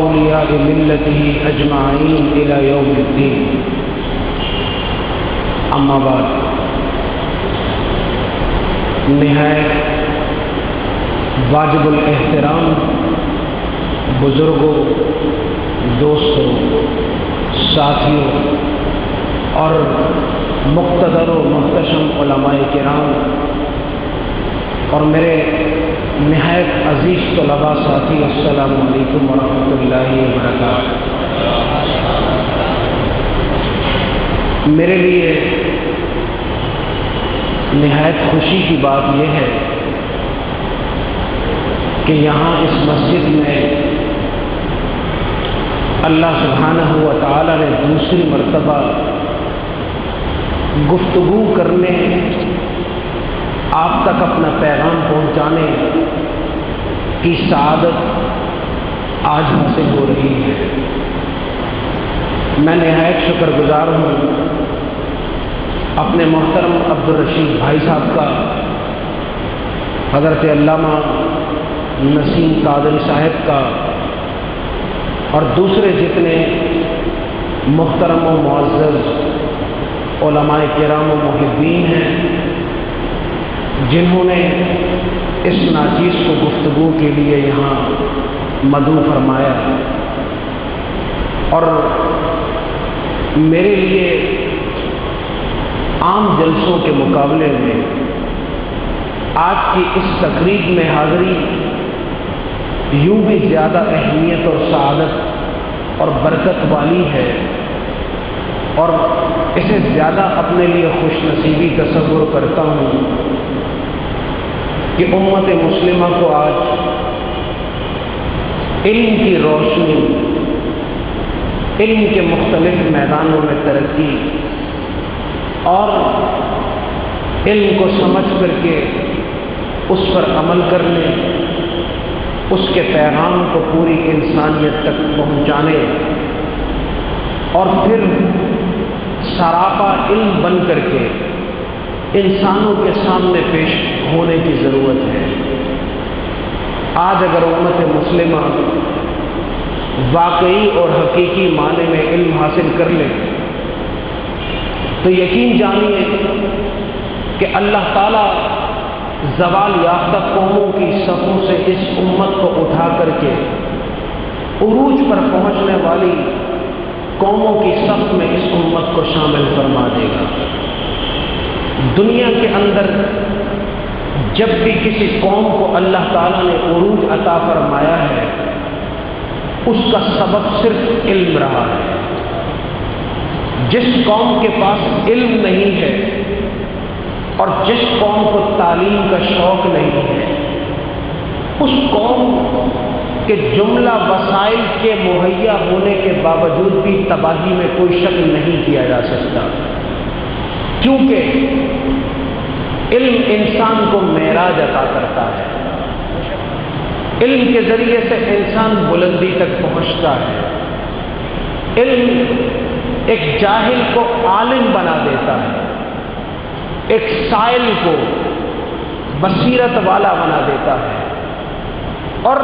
وأولیاء ملتہ اجمعین الی یوم الدین، اما بعد، نہایت واجب الاحترام بزرگوں، دوستوں، ساتھیوں اور مقتدر و محتشم علماء کرام اور میرے نہایت عزیز طلباء ساتھی، السلام علیکم ورحمۃ اللہ وبرکاتہ۔ میرے لیے نہایت خوشی کی بات یہ ہے کہ یہاں اس مسجد میں اللہ سبحانہ و تعالی نے دوسری مرتبہ گفتگو کرنے، آپ تک اپنا پیغام پہنچانے کی سعادت آج حاصل ہو رہی ہے۔ میں نہایت شکر گزار ہوں اپنے محترم عبدالرشید بھائی صاحب کا، حضرت علامہ نسیم قادری صاحب کا، اور دوسرے جتنے محترم و معزز علماء کرام و محبین ہیں جنہوں نے اس ناچیز کو گفتگو کے لیے یہاں مدعو فرمایا۔ اور میرے لیے عام جلسوں کے مقابلے میں آج کی اس تقریب میں حاضری یوں بھی زیادہ اہمیت اور سعادت اور برکت والی ہے، اور اسے زیادہ اپنے لیے خوش نصیبی تصور کرتا ہوں کہ امت مسلمہ کو آج علم کی روشنی، علم کے مختلف میدانوں میں ترقی اور علم کو سمجھ کر کے اس پر عمل کرنے، اس کے پیغام کو پوری انسانیت تک پہنچانے اور پھر سراپا علم بن کر کے انسانوں کے سامنے پیش ہونے کی ضرورت ہے۔ آج اگر امت مسلمہ واقعی اور حقیقی معنی میں علم حاصل کر لے تو یقین جانیے کہ اللہ تعالیٰ زوال یافتہ قوموں کی صفوں سے اس امت کو اٹھا کر کے عروج پر پہنچنے والی قوموں کی صف میں اس امت کو شامل فرما دے گا۔ دنیا کے اندر جب بھی کسی قوم کو اللہ تعالیٰ نے عروج عطا فرمایا ہے، اس کا سبب صرف علم رہا ہے۔ جس قوم کے پاس علم نہیں ہے اور جس قوم کو تعلیم کا شوق نہیں ہے، اس قوم کے جملہ وسائل کے مہیا ہونے کے باوجود بھی تباہی میں کوئی شک نہیں کیا جا سکتا، کیونکہ علم انسان کو معراج عطا کرتا ہے۔ علم کے ذریعے سے انسان بلندی تک پہنچتا ہے۔ علم ایک جاہل کو عالم بنا دیتا ہے، ایک سائل کو بصیرت والا بنا دیتا ہے، اور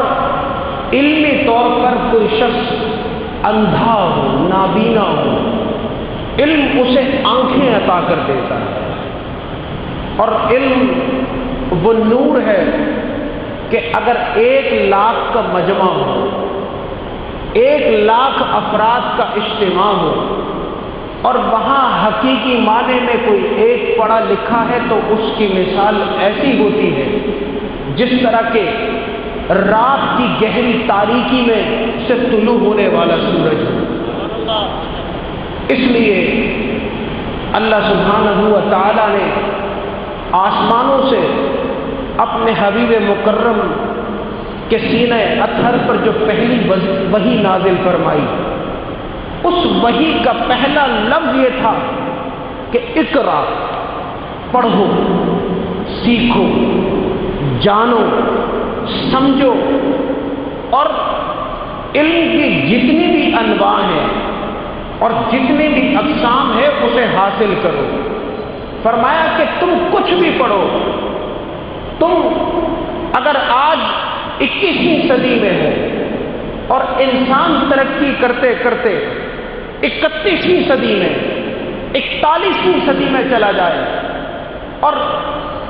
علمی طور پر کوئی شخص اندھا ہو، نابینا ہو، علم اسے آنکھیں عطا کر دیتا ہے۔ اور علم وہ نور ہے کہ اگر 1,00,000 کا مجمع ہو، 1,00,000 افراد کا اجتماع ہو اور وہاں حقیقی معنی میں کوئی ایک پڑھا لکھا ہے تو اس کی مثال ایسی ہوتی ہے جس طرح کے رات کی گہری تاریکی میں سے طلوع ہونے والا سورج ہو۔ اس لیے اللہ سبحانہ و تعالی نے آسمانوں سے اپنے حبیب مکرم کے سینہ اطہر پر جو پہلی وحی نازل فرمائی، اس وحی کا پہلا لفظ یہ تھا کہ اقرا، پڑھو، سیکھو، جانو، سمجھو، اور علم کی جتنی بھی انواع ہیں اور جتنی بھی اقسام ہے اسے حاصل کرو۔ فرمایا کہ تم کچھ بھی پڑھو، تم اگر آج 21ویں صدی میں ہو اور انسان ترقی کرتے کرتے 31ویں صدی میں 41ویں صدی میں چلا جائے اور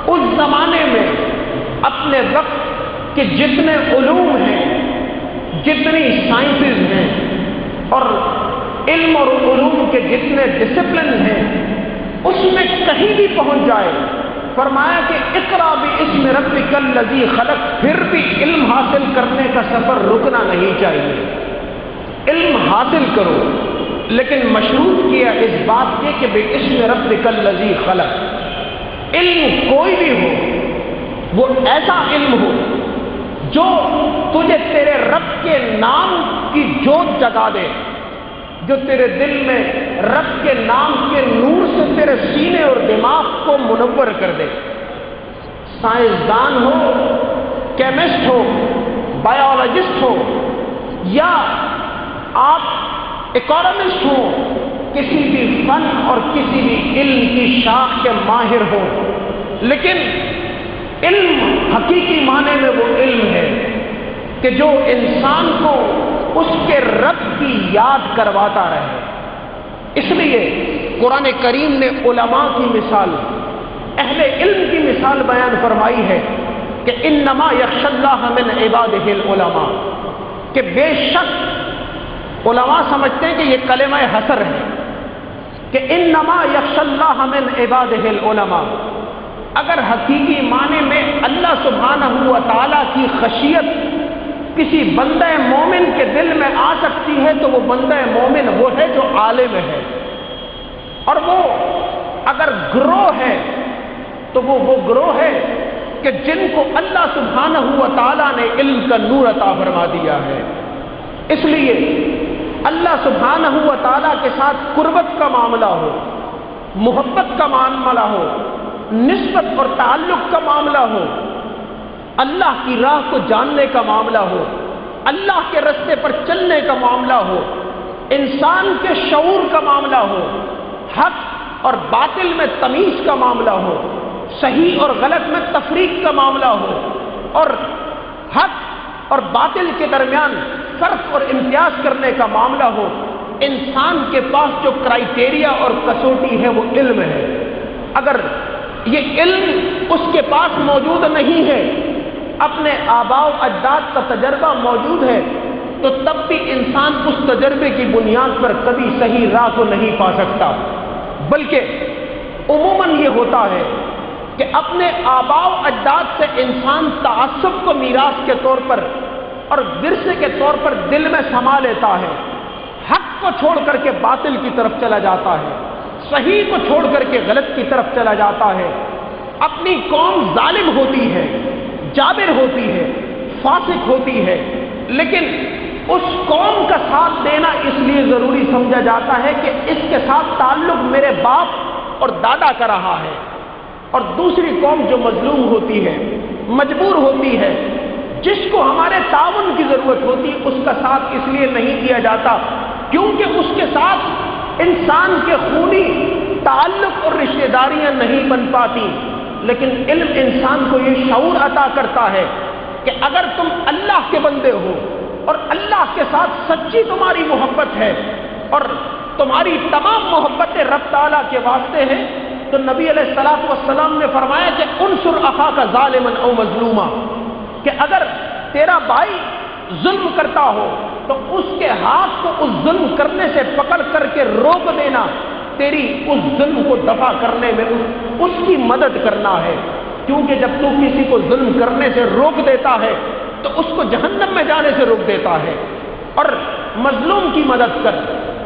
اس زمانے میں اپنے وقت کے جتنے علوم ہیں، جتنی سائنسز ہیں اور علم اور علوم کے جتنے ڈسپلن ہیں، اس میں کہیں بھی پہنچ جائے، فرمایا کہ اقرا باسم ربک الذی خلق، پھر بھی علم حاصل کرنے کا سفر رکنا نہیں چاہیے۔ علم حاصل کرو، لیکن مشروط کیا اس بات کے کہ باسم ربک الذی خلق۔ علم کوئی بھی ہو، وہ ایسا علم ہو جو تجھے تیرے رب کے نام کی جوت جگا دے، جو تیرے دل میں رب کے نام کے نور سے تیرے سینے اور دماغ کو منور کر دے۔ سائنسدان ہو، کیمسٹ ہو، بایولوجسٹ ہو، یا آپ اکانومسٹ ہو، کسی بھی فن اور کسی بھی علم کی شاخ کے ماہر ہو، لیکن علم حقیقی معنی میں وہ علم ہے کہ جو انسان کو اس کے رب کی یاد کرواتا رہے۔ اس لیے قرآن کریم نے علماء کی مثال، اہل علم کی مثال بیان فرمائی ہے کہ انما یخشی اللہ من عبادہ العلماء، کہ بے شک علماء سمجھتے ہیں کہ یہ کلمہ حصر ہے کہ انما یخشی اللہ من عبادہ العلماء۔ اگر حقیقی معنی میں اللہ سبحانہ و تعالیٰ کی خشیت کسی بندہ مومن کے دل میں آ سکتی ہے تو وہ بندہ مومن وہ ہے جو عالم ہے، اور وہ اگر گروہ ہے تو وہ گروہ ہے کہ جن کو اللہ سبحانہ و تعالیٰ نے علم کا نور عطا فرما دیا ہے۔ اس لیے اللہ سبحانہ و تعالیٰ کے ساتھ قربت کا معاملہ ہو، محبت کا معاملہ ہو، نسبت اور تعلق کا معاملہ ہو، اللہ کی راہ کو جاننے کا معاملہ ہو، اللہ کے راستے پر چلنے کا معاملہ ہو، انسان کے شعور کا معاملہ ہو، حق اور باطل میں تمیز کا معاملہ ہو، صحیح اور غلط میں تفریق کا معاملہ ہو، اور حق اور باطل کے درمیان فرق اور امتیاز کرنے کا معاملہ ہو، انسان کے پاس جو کرائیٹیریا اور کسوٹی ہے وہ علم ہے۔ اگر یہ علم اس کے پاس موجود نہیں ہے، اپنے آباء و اجداد کا تجربہ موجود ہے، تو تب بھی انسان اس تجربے کی بنیاد پر کبھی صحیح راہ کو نہیں پا سکتا، بلکہ عموماً یہ ہوتا ہے کہ اپنے آباء و اجداد سے انسان تعصب کو میراث کے طور پر اور ورثے کے طور پر دل میں سما لیتا ہے، حق کو چھوڑ کر کے باطل کی طرف چلا جاتا ہے، صحیح کو چھوڑ کر کے غلط کی طرف چلا جاتا ہے۔ اپنی قوم ظالم ہوتی ہے، جابر ہوتی ہے، فاسق ہوتی ہے، لیکن اس قوم کا ساتھ دینا اس لیے ضروری سمجھا جاتا ہے کہ اس کے ساتھ تعلق میرے باپ اور دادا کا رہا ہے، اور دوسری قوم جو مظلوم ہوتی ہے، مجبور ہوتی ہے، جس کو ہمارے تعاون کی ضرورت ہوتی ہے، اس کا ساتھ اس لیے نہیں دیا جاتا کیونکہ اس کے ساتھ انسان کے خونی تعلق اور رشتہ داریاں نہیں بن پاتی۔ لیکن علم انسان کو یہ شعور عطا کرتا ہے کہ اگر تم اللہ کے بندے ہو اور اللہ کے ساتھ سچی تمہاری محبت ہے اور تمہاری تمام محبتیں رب تعالیٰ کے واسطے ہیں، تو نبی علیہ الصلوۃ والسلام نے فرمایا کہ انصر اخاک ظالما او مظلوما، کہ اگر تیرا بھائی ظلم کرتا ہو تو اس کے ہاتھ کو اس ظلم کرنے سے پکڑ کر کے روک دینا تیری اس ظلم کو دفع کرنے میں اس کی مدد کرنا ہے، کیونکہ جب تو کسی کو ظلم کرنے سے روک دیتا ہے تو اس کو جہنم میں جانے سے روک دیتا ہے۔ اور مظلوم کی مدد کر،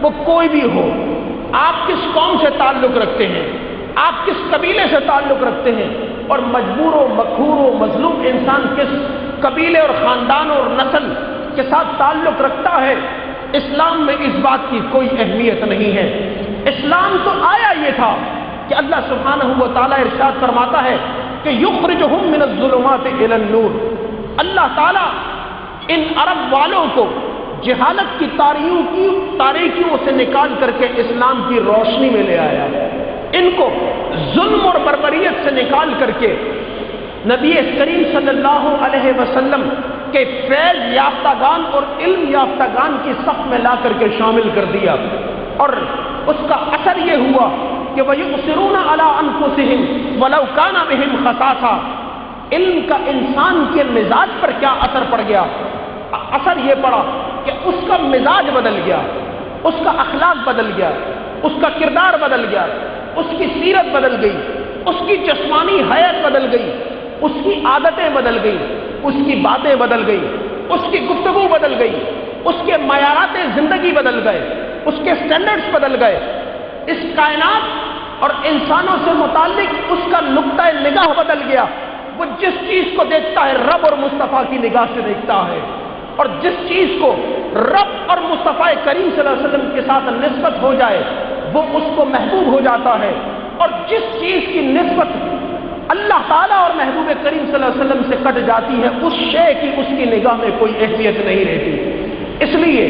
وہ کوئی بھی ہو، آپ کس قوم سے تعلق رکھتے ہیں، آپ کس قبیلے سے تعلق رکھتے ہیں، اور مجبور و مقہور و مظلوم انسان کس قبیلے اور خاندان اور نسل کے ساتھ تعلق رکھتا ہے، اسلام میں اس بات کی کوئی اہمیت نہیں ہے۔ اسلام تو آیا یہ تھا کہ اللہ سبحانہ و تعالیٰ ارشاد فرماتا ہے کہ یخرجہم من الظلمات الی النور، اللہ تعالیٰ ان عرب والوں کو جہالت کی تاریکیوں سے نکال کر کے اسلام کی روشنی میں لے آیا، ان کو ظلم اور بربریت سے نکال کر کے نبی کریم صلی اللہ علیہ وسلم کہ فیض یافتگان اور علم یافتگان کی صف میں لا کر کے شامل کر دیا، اور اس کا اثر یہ ہوا کہ وَيُؤْثِرُونَ عَلَىٰ أَنفُسِهِمْ وَلَوْ كَانَ بِهِمْ خَصَاصَةٌ۔ علم کا انسان کے مزاج پر کیا اثر پڑ گیا؟ اثر یہ پڑا کہ اس کا مزاج بدل گیا، اس کا اخلاق بدل گیا، اس کا کردار بدل گیا، اس کی سیرت بدل گئی، اس کی جسمانی حیات بدل گئی، اس کی عادتیں بدل گئی، اس کی باتیں بدل گئی، اس کی گفتگو بدل گئی، اس کے معیارات زندگی بدل گئے، اس کے سٹینڈرڈز بدل گئے۔ اس کائنات اور انسانوں سے متعلق اس کا نقطہ نگاہ بدل گیا۔ وہ جس چیز کو دیکھتا ہے رب اور مصطفیٰ کی نگاہ سے دیکھتا ہے، اور جس چیز کو رب اور مصطفیٰ کریم صلی اللہ علیہ وسلم کے ساتھ نسبت ہو جائے وہ اس کو محبوب ہو جاتا ہے، اور جس چیز کی نسبت اللہ تعالیٰ اور محبوب کریم صلی اللہ علیہ وسلم سے کٹ جاتی ہے اس شے کی اس کی نگاہ میں کوئی اہمیت نہیں رہتی۔ اس لیے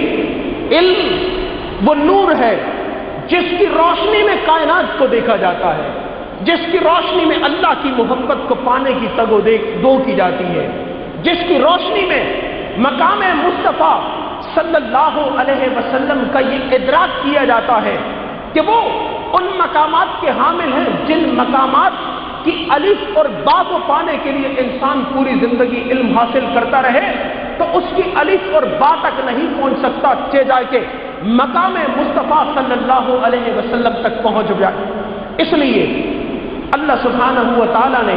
علم وہ نور ہے جس کی روشنی میں کائنات کو دیکھا جاتا ہے، جس کی روشنی میں اللہ کی محبت کو پانے کی تگ و دو کی جاتی ہے، جس کی روشنی میں مقام مصطفیٰ صلی اللہ علیہ وسلم کا یہ ادراک کیا جاتا ہے کہ وہ ان مقامات کے حامل ہیں جن مقامات کی الف اور با کو پانے کے لیے انسان پوری زندگی علم حاصل کرتا رہے تو اس کی الف اور با تک نہیں پہنچ سکتا، چہ جائے کہ مقام مصطفیٰ صلی اللہ علیہ وسلم تک پہنچ جائے۔ اس لیے اللہ سبحانہ و تعالیٰ نے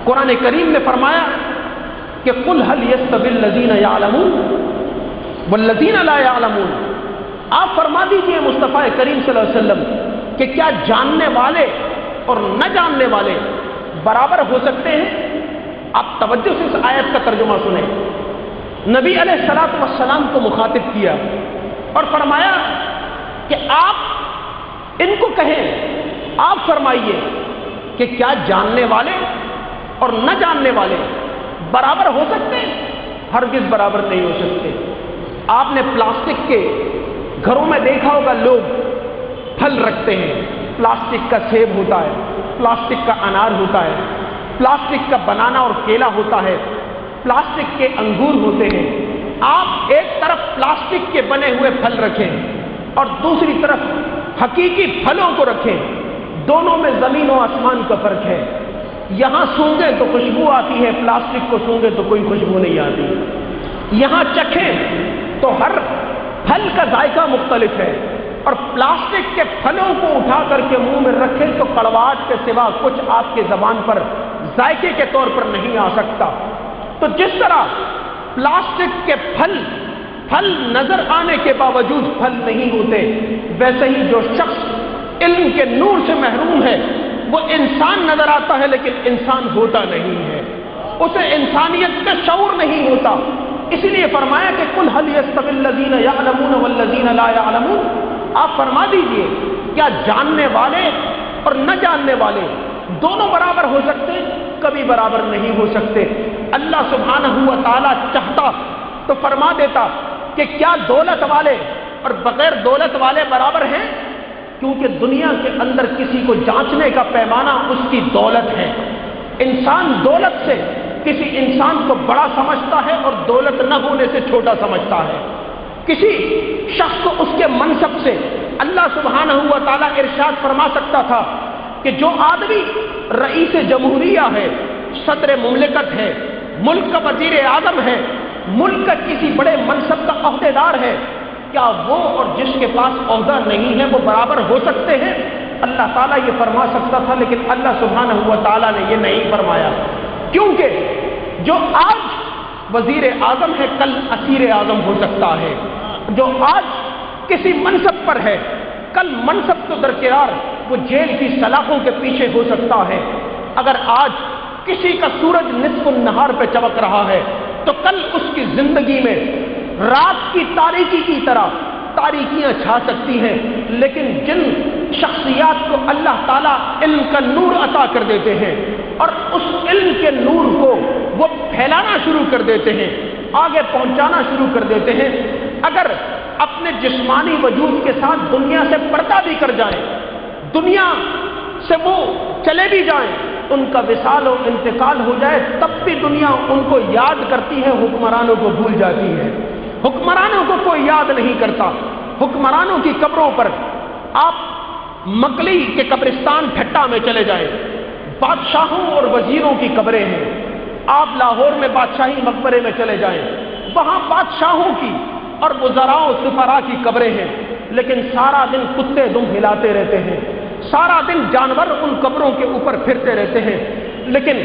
قرآن کریم میں فرمایا کہ قُلْ هَلْ يَسْتَوِي الَّذِينَ يَعْلَمُونَ وَالَّذِينَ لَا يَعْلَمُونَ۔ آپ فرما دیجئے مصطفیٰ کریم صلی اللہ علیہ وسلم کہ کیا جاننے والے اور نہ جاننے والے برابر ہو سکتے ہیں؟ آپ توجہ سے اس آیت کا ترجمہ سنیں۔ نبی علیہ الصلوۃ والسلام کو مخاطب کیا اور فرمایا کہ آپ ان کو کہیں، آپ فرمائیے کہ کیا جاننے والے اور نہ جاننے والے برابر ہو سکتے ہیں؟ ہرگز برابر نہیں ہو سکتے۔ آپ نے پلاسٹک کے گھروں میں دیکھا ہوگا لوگ پھل رکھتے ہیں، پلاسٹک کا سیب ہوتا ہے، پلاسٹک کا انار ہوتا ہے، پلاسٹک کا بنانا اور کیلا ہوتا ہے، پلاسٹک کے انگور ہوتے ہیں۔ آپ ایک طرف پلاسٹک کے بنے ہوئے پھل رکھیں اور دوسری طرف حقیقی پھلوں کو رکھیں، دونوں میں زمین و آسمان کا فرق ہے۔ یہاں سونگیں تو خوشبو آتی ہے، پلاسٹک کو سونگیں تو کوئی خوشبو نہیں آتی۔ یہاں چکھیں تو ہر پھل کا ذائقہ مختلف ہے، اور پلاسٹک کے پھلوں کو اٹھا کر کے منہ میں رکھیں تو کڑواہٹ کے سوا کچھ آپ کے زبان پر ذائقے کے طور پر نہیں آ سکتا۔ تو جس طرح پلاسٹک کے پھل نظر آنے کے باوجود پھل نہیں ہوتے، ویسے ہی جو شخص علم کے نور سے محروم ہے وہ انسان نظر آتا ہے لیکن انسان ہوتا نہیں ہے، اسے انسانیت کا شعور نہیں ہوتا۔ اس لیے فرمایا کہ قُلْ هَلْ يَسْتَوِي الَّذِينَ يَعْلَمُونَ وَالَّذِينَ لَا يَعْلَمُونَ۔ آپ فرما دیجئے کیا جاننے والے اور نہ جاننے والے دونوں برابر ہو سکتے؟ کبھی برابر نہیں ہو سکتے۔ اللہ سبحانہ و تعالیٰ چاہتا تو فرما دیتا کہ کیا دولت والے اور بغیر دولت والے برابر ہیں؟ کیونکہ دنیا کے اندر کسی کو جانچنے کا پیمانہ اس کی دولت ہے۔ انسان دولت سے کسی انسان کو بڑا سمجھتا ہے اور دولت نہ ہونے سے چھوٹا سمجھتا ہے۔ کسی شخص کو اس کے منصب سے اللہ سبحانہ و تعالیٰ ارشاد فرما سکتا تھا کہ جو آدمی رئیس جمہوریہ ہے، صدر مملکت ہے، ملک کا وزیر اعظم ہے، ملک کا کسی بڑے منصب کا عہدیدار ہے، کیا وہ اور جس کے پاس عہدہ نہیں ہے وہ برابر ہو سکتے ہیں؟ اللہ تعالیٰ یہ فرما سکتا تھا، لیکن اللہ سبحانہ و تعالیٰ نے یہ نہیں فرمایا، کیونکہ جو آج وزیر اعظم ہے کل اسیر اعظم ہو سکتا ہے، جو آج کسی منصب پر ہے کل منصب تو درکنار وہ جیل کی سلاخوں کے پیچھے ہو سکتا ہے۔ اگر آج کسی کا سورج نصف النہار پہ چمک رہا ہے تو کل اس کی زندگی میں رات کی تاریکی کی طرح تاریکیاں چھا سکتی ہیں، لیکن جن شخصیات کو اللہ تعالیٰ علم کا نور عطا کر دیتے ہیں اور اس علم کے نور کو وہ پھیلانا شروع کر دیتے ہیں، آگے پہنچانا شروع کر دیتے ہیں، اگر اپنے جسمانی وجود کے ساتھ دنیا سے پردہ بھی کر جائیں، دنیا سے وہ چلے بھی جائیں، ان کا وصال و انتقال ہو جائے تب بھی دنیا ان کو یاد کرتی ہے، حکمرانوں کو بھول جاتی ہے۔ حکمرانوں کو کوئی یاد نہیں کرتا۔ حکمرانوں کی قبروں پر آپ مکلی کے قبرستان ٹھٹا میں چلے جائیں، بادشاہوں اور وزیروں کی قبریں ہیں۔ آپ لاہور میں بادشاہی مقبرے میں چلے جائیں، وہاں بادشاہوں کی اور وزراء و سفراء کی قبریں ہیں، لیکن سارا دن کتے دم ہلاتے رہتے ہیں، سارا دن جانور ان قبروں کے اوپر پھرتے رہتے ہیں۔ لیکن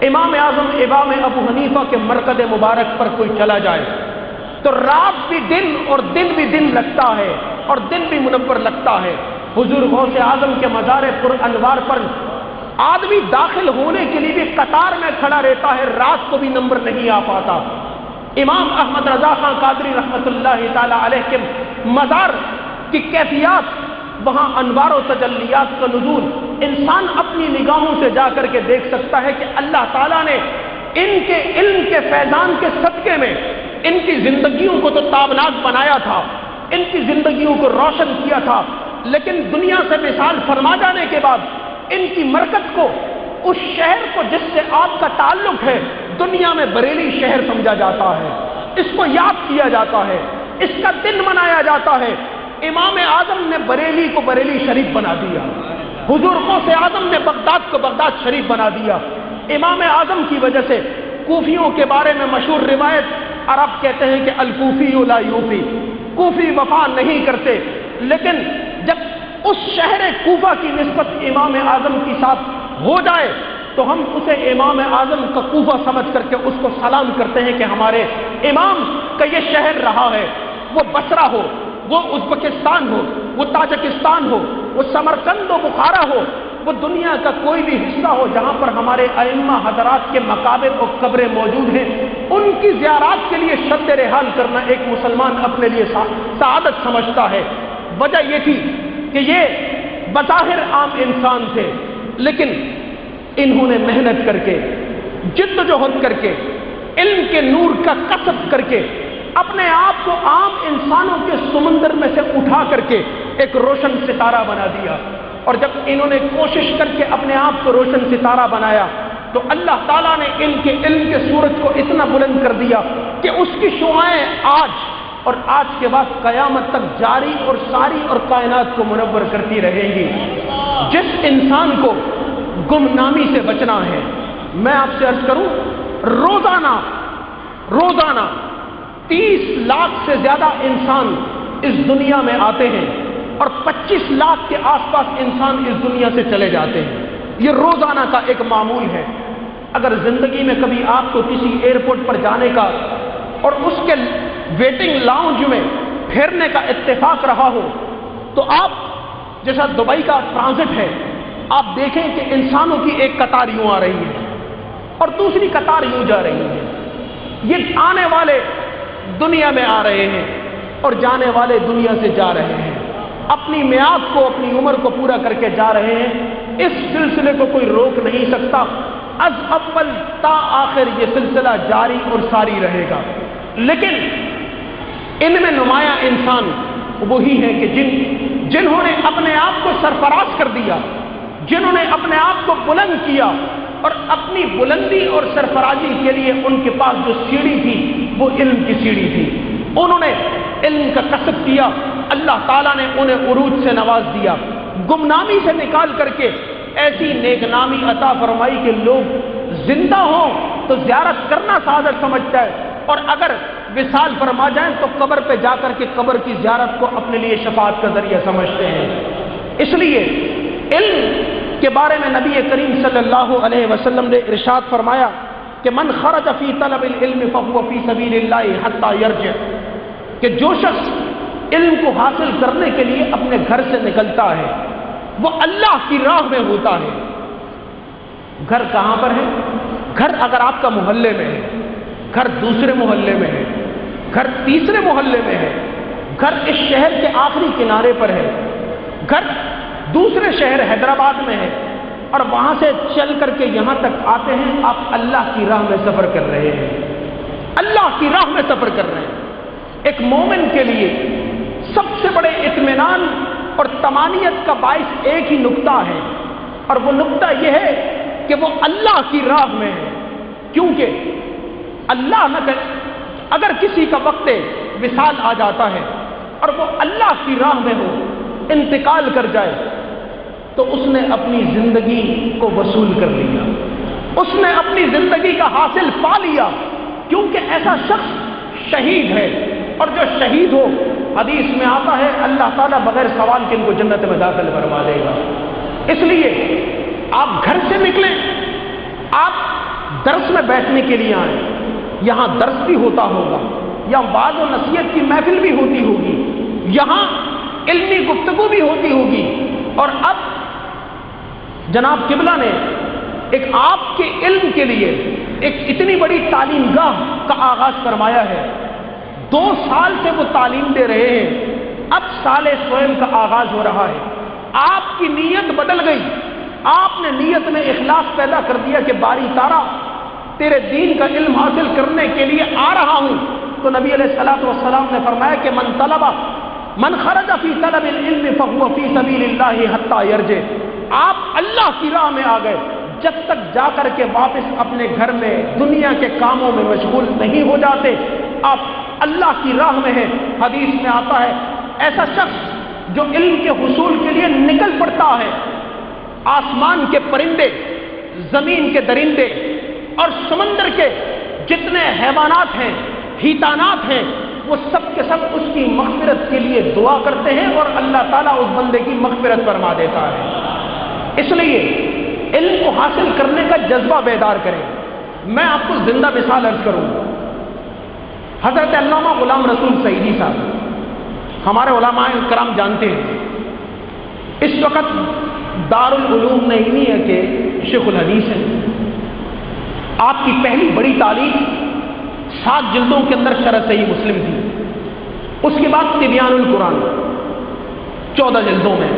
امام اعظم امام ابو حنیفہ کے مرقد مبارک پر کوئی چلا جائے تو رات بھی دن اور دن بھی دن لگتا ہے اور دن بھی منور لگتا ہے۔ حضور غوث اعظم کے مزار پر انوار پر آدمی داخل ہونے کے لیے بھی قطار میں کھڑا رہتا ہے، رات کو بھی نمبر نہیں آ پاتا۔ امام احمد رضا خان قادری رحمۃ اللہ تعالی علیہ کے مزار کی کیفیات، وہاں انوار و تجلیات کا نزول انسان اپنی نگاہوں سے جا کر کے دیکھ سکتا ہے کہ اللہ تعالیٰ نے ان کے علم کے فیضان کے صدقے میں ان کی زندگیوں کو تو تابناک بنایا تھا، ان کی زندگیوں کو روشن کیا تھا، لیکن دنیا سے مثال فرما جانے کے بعد ان کی مرکت کو، اس شہر کو جس سے آپ کا تعلق ہے، دنیا میں بریلی شہر سمجھا جاتا ہے، اس کو یاد کیا جاتا ہے، اس کا دن منایا جاتا ہے۔ امام اعظم نے بریلی کو بریلی شریف بنا دیا، حضور غوث اعظم نے بغداد کو بغداد شریف بنا دیا۔ امام اعظم کی وجہ سے کوفیوں کے بارے میں مشہور روایت، عرب کہتے ہیں کہ الکوفی لا یوفی، کوفی وفا نہیں کرتے، لیکن جب اس شہر کوفہ کی نسبت امام اعظم کے ساتھ ہو جائے تو ہم اسے امام اعظم کا کوفہ سمجھ کر کے اس کو سلام کرتے ہیں کہ ہمارے امام کا یہ شہر رہا ہے، وہ بصرہ ہو، وہ ازبکستان ہو، وہ تاجکستان ہو، وہ سمرقند و بخارا ہو، وہ دنیا کا کوئی بھی حصہ ہو جہاں پر ہمارے ائمہ حضرات کے مقابر اور قبریں موجود ہیں، ان کی زیارات کے لیے شد رحال کرنا ایک مسلمان اپنے لیے سعادت سمجھتا ہے۔ وجہ یہ تھی کہ یہ بظاہر عام انسان تھے، لیکن انہوں نے محنت کر کے، جد و جہد کر کے، علم کے نور کا کسب کر کے اپنے آپ کو عام انسانوں کے سمندر میں سے اٹھا کر کے ایک روشن ستارہ بنا دیا۔ اور جب انہوں نے کوشش کر کے اپنے آپ کو روشن ستارہ بنایا تو اللہ تعالیٰ نے ان کے علم کے سورج کو اتنا بلند کر دیا کہ اس کی شعاعیں آج اور آج کے بعد قیامت تک جاری اور ساری اور کائنات کو منور کرتی رہیں گی۔ جس انسان کو گمنامی سے بچنا ہے، میں آپ سے عرض کروں، روزانہ 30 لاکھ سے زیادہ انسان اس دنیا میں آتے ہیں اور 25 لاکھ کے آس پاس انسان اس دنیا سے چلے جاتے ہیں۔ یہ روزانہ کا ایک معمول ہے۔ اگر زندگی میں کبھی آپ کو کسی ایئرپورٹ پر جانے کا اور اس کے ویٹنگ لاؤنج میں پھیرنے کا اتفاق رہا ہو تو آپ، جیسا دبئی کا ٹرانزٹ ہے، آپ دیکھیں کہ انسانوں کی ایک قطار یوں آ رہی ہے اور دوسری قطار یوں جا رہی ہے۔ یہ آنے والے دنیا میں آ رہے ہیں اور جانے والے دنیا سے جا رہے ہیں، اپنی میعاد کو، اپنی عمر کو پورا کر کے جا رہے ہیں۔ اس سلسلے کو کوئی روک نہیں سکتا، از اول تا آخر یہ سلسلہ جاری اور ساری رہے گا۔ لیکن ان میں نمایاں انسان وہی ہیں کہ جنہوں نے اپنے آپ کو سرفراز کر دیا، جنہوں نے اپنے آپ کو بلند کیا، اور اپنی بلندی اور سرفرازی کے لیے ان کے پاس جو سیڑھی تھی وہ علم کی سیڑھی تھی۔ انہوں نے علم کا کسب کیا، اللہ تعالیٰ نے انہیں عروج سے نواز دیا، گمنامی سے نکال کر کے ایسی نیک نامی عطا فرمائی کہ لوگ زندہ ہوں تو زیارت کرنا سعادت سمجھتا ہے، اور اگر وصال فرما جائیں تو قبر پہ جا کر کے قبر کی زیارت کو اپنے لیے شفاعت کا ذریعہ سمجھتے ہیں۔ اس لیے علم کے بارے میں نبی کریم صلی اللہ علیہ وسلم نے ارشاد فرمایا کہ من خرج فی طلب العلم فهو فی سبیل اللہ حتی یرجع، کہ جو شخص علم کو حاصل کرنے کے لیے اپنے گھر سے نکلتا ہے وہ اللہ کی راہ میں ہوتا ہے۔ گھر کہاں پر ہے؟ گھر اگر آپ کا محلے میں ہے، گھر دوسرے محلے میں ہے، گھر تیسرے محلے میں ہے، گھر اس شہر کے آخری کنارے پر ہے، گھر دوسرے شہر حیدرآباد میں ہے، اور وہاں سے چل کر کے یہاں تک آتے ہیں، آپ اللہ کی راہ میں سفر کر رہے ہیں، اللہ کی راہ میں سفر کر رہے ہیں۔ ایک مومن کے لیے سب سے بڑے اطمینان اور طمانینت کا باعث ایک ہی نقطہ ہے، اور وہ نقطہ یہ ہے کہ وہ اللہ کی راہ میں ہے، کیونکہ اللہ نہ کرے اگر کسی کا وقت وصال آ جاتا ہے اور وہ اللہ کی راہ میں ہو، انتقال کر جائے، تو اس نے اپنی زندگی کو وصول کر لیا، اس نے اپنی زندگی کا حاصل پا لیا، کیونکہ ایسا شخص شہید ہے، اور جو شہید ہو حدیث میں آتا ہے اللہ تعالیٰ بغیر سوال کے ان کو جنت میں داخل فرما دے گا۔ اس لیے آپ گھر سے نکلیں، آپ درس میں بیٹھنے کے لیے آئیں، یہاں درس بھی ہوتا ہوگا، یہاں وعظ و نصیحت کی محفل بھی ہوتی ہوگی، یہاں علمی گفتگو بھی ہوتی ہوگی، اور اب جناب قبلہ نے ایک آپ کے علم کے لیے ایک اتنی بڑی تعلیم گاہ کا آغاز فرمایا ہے۔ 2 سال سے وہ تعلیم دے رہے ہیں، اب سال سوئم کا آغاز ہو رہا ہے۔ آپ کی نیت بدل گئی، آپ نے نیت میں اخلاص پیدا کر دیا کہ باری تعالیٰ تیرے دین کا علم حاصل کرنے کے لیے آ رہا ہوں۔ تو نبی علیہ الصلوۃ والسلام نے فرمایا کہ من خرج فی طلب العلم فهو فی سبیل اللہ حتی یرجع۔ آپ اللہ کی راہ میں آ گئے، جب تک جا کر کے واپس اپنے گھر میں دنیا کے کاموں میں مشغول نہیں ہو جاتے، آپ اللہ کی راہ میں ہیں۔ حدیث میں آتا ہے ایسا شخص جو علم کے حصول کے لیے نکل پڑتا ہے، آسمان کے پرندے، زمین کے درندے اور سمندر کے جتنے حیوانات ہیں، حیتانات ہیں، وہ سب کے سب اس کی مغفرت کے لیے دعا کرتے ہیں، اور اللہ تعالیٰ اس بندے کی مغفرت فرما دیتا ہے۔ اس لیے علم کو حاصل کرنے کا جذبہ بیدار کریں۔ میں آپ کو زندہ مثال عرض کروں، حضرت علامہ غلام رسول سعیدی صاحب، ہمارے علماء کرام جانتے ہیں اس وقت دارالعلوم نعیمیہ کے شیخ الحدیث ہیں۔ آپ کی پہلی بڑی تعلیم 7 جلدوں کے اندر شرح صحیح مسلم تھی، اس کے بعد تبیان القرآن 14 جلدوں میں،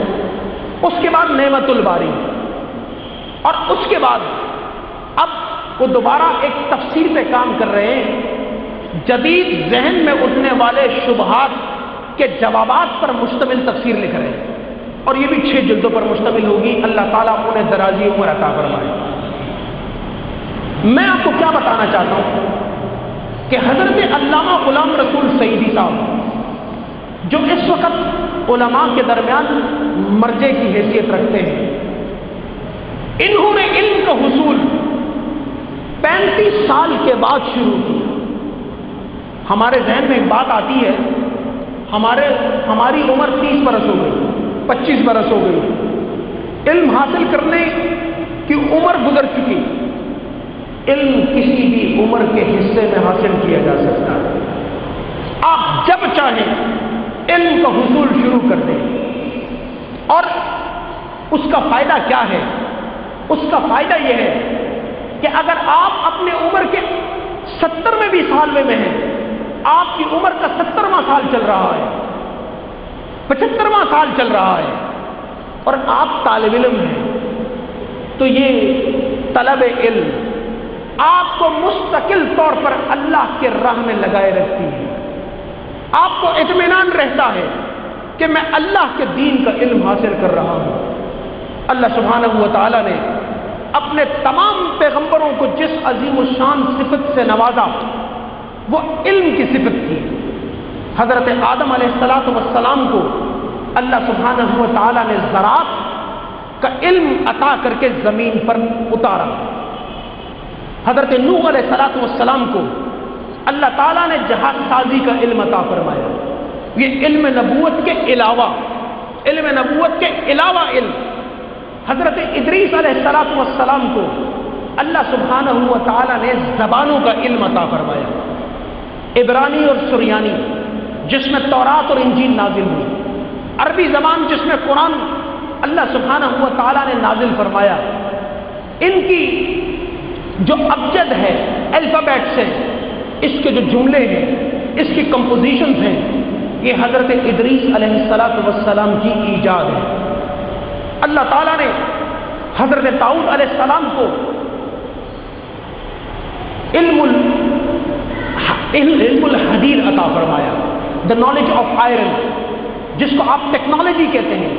اس کے بعد نعمت الباری، اور اس کے بعد اب وہ دوبارہ ایک تفسیر پہ کام کر رہے ہیں، جدید ذہن میں اٹھنے والے شبہات کے جوابات پر مشتمل تفسیر لکھ رہے ہیں، اور یہ بھی 6 جلدوں پر مشتمل ہوگی۔ اللہ تعالیٰ انہیں درازی عمر عطا فرمائے۔ میں آپ کو کیا بتانا چاہتا ہوں کہ حضرت علامہ غلام رسول سعیدی صاحب جو اس وقت علماء کے درمیان مرجع کی حیثیت رکھتے ہیں، انہوں نے علم کا حصول 35 سال کے بعد شروع کیا۔ ہمارے ذہن میں ایک بات آتی ہے، ہماری عمر 30 برس ہو گئی، 25 برس ہو گئی، علم حاصل کرنے کی عمر گزر چکی۔ علم کسی بھی عمر کے حصے میں حاصل کیا جا سکتا ہے، آپ جب چاہیں علم کا حصول شروع کر دیں۔ اور اس کا فائدہ کیا ہے؟ اس کا فائدہ یہ ہے کہ اگر آپ اپنے عمر کے 70ویں بھی سال میں ہیں، آپ کی عمر کا 70واں سال چل رہا ہے، 75واں سال چل رہا ہے، اور آپ طالب علم ہیں، تو یہ طلب علم آپ کو مستقل طور پر اللہ کے راہ میں لگائے رکھتی ہے۔ آپ کو اطمینان رہتا ہے کہ میں اللہ کے دین کا علم حاصل کر رہا ہوں۔ اللہ سبحانہ و تعالیٰ نے اپنے تمام پیغمبروں کو جس عظیم الشان صفت سے نوازا وہ علم کی صفت تھی۔ حضرت آدم علیہ السلام کو اللہ سبحانہ و تعالیٰ نے زراعت کا علم عطا کر کے زمین پر اتارا۔ حضرت نوح علیہ السلام کو اللہ تعالیٰ نے جہاز سازی کا علم عطا فرمایا۔ یہ علم نبوت کے علاوہ علم حضرت ادریس علیہ السلام کو اللہ سبحانہ و تعالیٰ نے زبانوں کا علم عطا فرمایا، عبرانی اور سریانی جس میں تورات اور انجیل نازل ہوئی، عربی زبان جس میں قرآن اللہ سبحانہ و تعالیٰ نے نازل فرمایا۔ ان کی جو ابجد ہے، الفابیٹس ہیں، اس کے جو جملے ہیں، اس کی کمپوزیشنز ہیں، یہ حضرت ادریس علیہ السلام کی ایجاد ہے۔ اللہ تعالیٰ نے حضرت داؤد علیہ السلام کو علم الحدید عطا فرمایا، دا نالج آف آئرن، جس کو آپ ٹیکنالوجی کہتے ہیں۔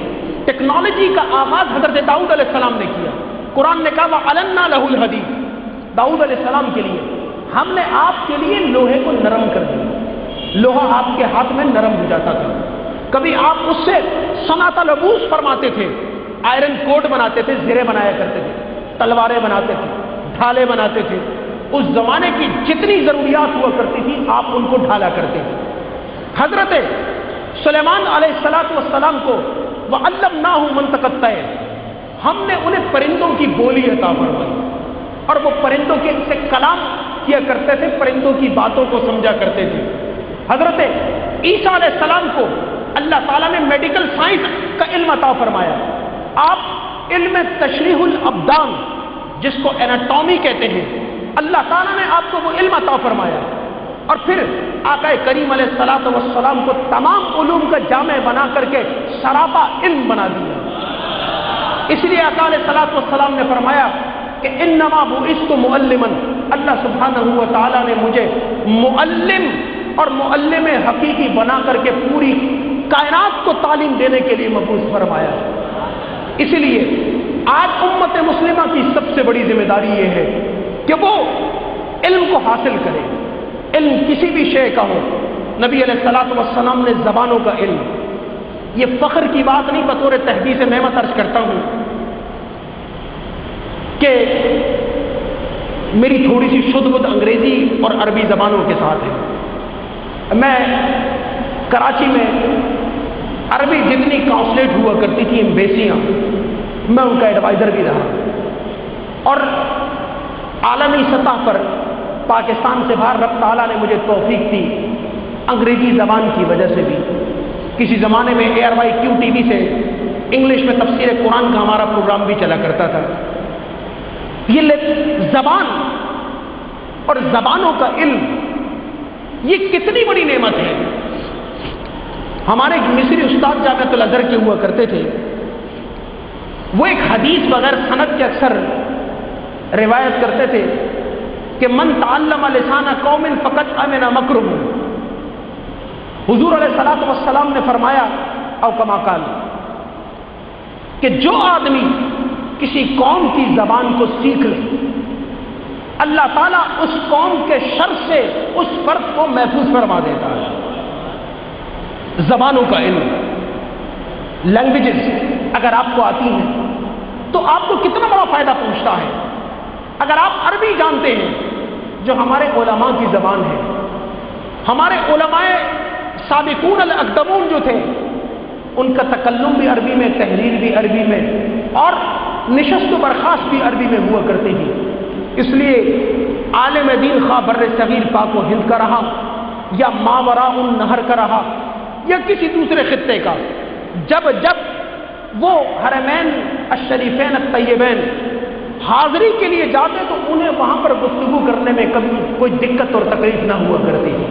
ٹیکنالوجی کا آغاز حضرت داؤد علیہ السلام نے کیا۔ قرآن نے کہا وَعَلَنَّا لَهُ الْحَدِيدَ، داؤد علیہ السلام کے لیے ہم نے آپ کے لیے لوہے کو نرم کر دیا۔ لوہا آپ کے ہاتھ میں نرم ہو جاتا تھا، کبھی آپ اس سے صنعت لبوس فرماتے تھے، آئرن کوٹ بناتے تھے، زرے بنایا کرتے تھے، تلواریں بناتے تھے، ڈھالے بناتے تھے۔ اس زمانے کی جتنی ضروریات ہوا کرتی تھی آپ ان کو ڈھالا کرتے تھے۔ حضرت سلیمان علیہ السلام کو وَعَلَّمْنَاهُ مَنطِقَ الطَّيْرِ، ہم نے انہیں پرندوں کی بولی عطا فرمائی، اور وہ پرندوں کے سے کلام کیا کرتے تھے، پرندوں کی باتوں کو سمجھا کرتے تھے۔ حضرت عیسیٰ علیہ السلام کو اللہ تعالیٰ نے میڈیکل سائنس کا علم عطا فرمایا۔ آپ علم تشریح الابدان، جس کو ایناٹومی کہتے ہیں، اللہ تعالیٰ نے آپ کو وہ علم عطا فرمایا، اور پھر آقا کریم علیہ السلام کو تمام علوم کا جامع بنا کر کے سراپا علم بنا دیا۔ اس لیے آقا علیہ السلام نے فرمایا کہ انما بعثت معلما، اللہ سبحانہ و تعالیٰ نے مجھے معلم اور معلم حقیقی بنا کر کے پوری کائنات کو تعلیم دینے کے لیے مبعوث فرمایا۔ اس لیے آج امت مسلمہ کی سب سے بڑی ذمہ داری یہ ہے کہ وہ علم کو حاصل کرے۔ علم کسی بھی شے کا ہو، نبی علیہ السلام نے زبانوں کا علم، یہ فخر کی بات نہیں، بطور تحدیث نعمت عرض کرتا ہوں کہ میری تھوڑی سی شدھ بدھ انگریزی اور عربی زبانوں کے ساتھ ہے۔ میں کراچی میں عربی جتنی کاؤنسلیٹ ہوا کرتی تھی ایمبیسیاں، میں ان کا ایڈوائزر بھی رہا، اور عالمی سطح پر پاکستان سے باہر رب تعالیٰ نے مجھے توفیق دی انگریزی زبان کی وجہ سے بھی۔ کسی زمانے میں ARYQTV سے انگلش میں تفسیر قرآن کا ہمارا پروگرام بھی چلا کرتا تھا۔ یہ زبان اور زبانوں کا علم یہ کتنی بڑی نعمت ہے۔ ہمارے مصری استاد جامعۃ الازہر کے ہوا کرتے تھے، وہ ایک حدیث بغیر سند کے اکثر روایت کرتے تھے کہ من تعلم لسان قوم فقط امن مکرہ۔ حضور علیہ السلام نے فرمایا او کما قال کہ جو آدمی کسی قوم کی زبان کو سیکھ لے، اللہ تعالیٰ اس قوم کے شر سے اس فرد کو محفوظ فرما دیتا ہے۔ زبانوں کا علم، لینگویجز اگر آپ کو آتی ہیں تو آپ کو کتنا بڑا فائدہ پہنچتا ہے۔ اگر آپ عربی جانتے ہیں، جو ہمارے علماء کی زبان ہے، ہمارے علماء سابقون الاقدمون جو تھے، ان کا تکلم بھی عربی میں، تحریر بھی عربی میں، اور نشست و برخاست بھی عربی میں ہوا کرتی تھی۔ اس لیے عالم دین خواہ بر صغیر پاک و ہند کا رہا، یا ماوراء النہر کا رہا، یا کسی دوسرے خطے کا، جب وہ حرمین الشریفین الطیبین حاضری کے لیے جاتے تو انہیں وہاں پر گفتگو کرنے میں کبھی کوئی دقت اور تکلیف نہ ہوا کرتی تھی۔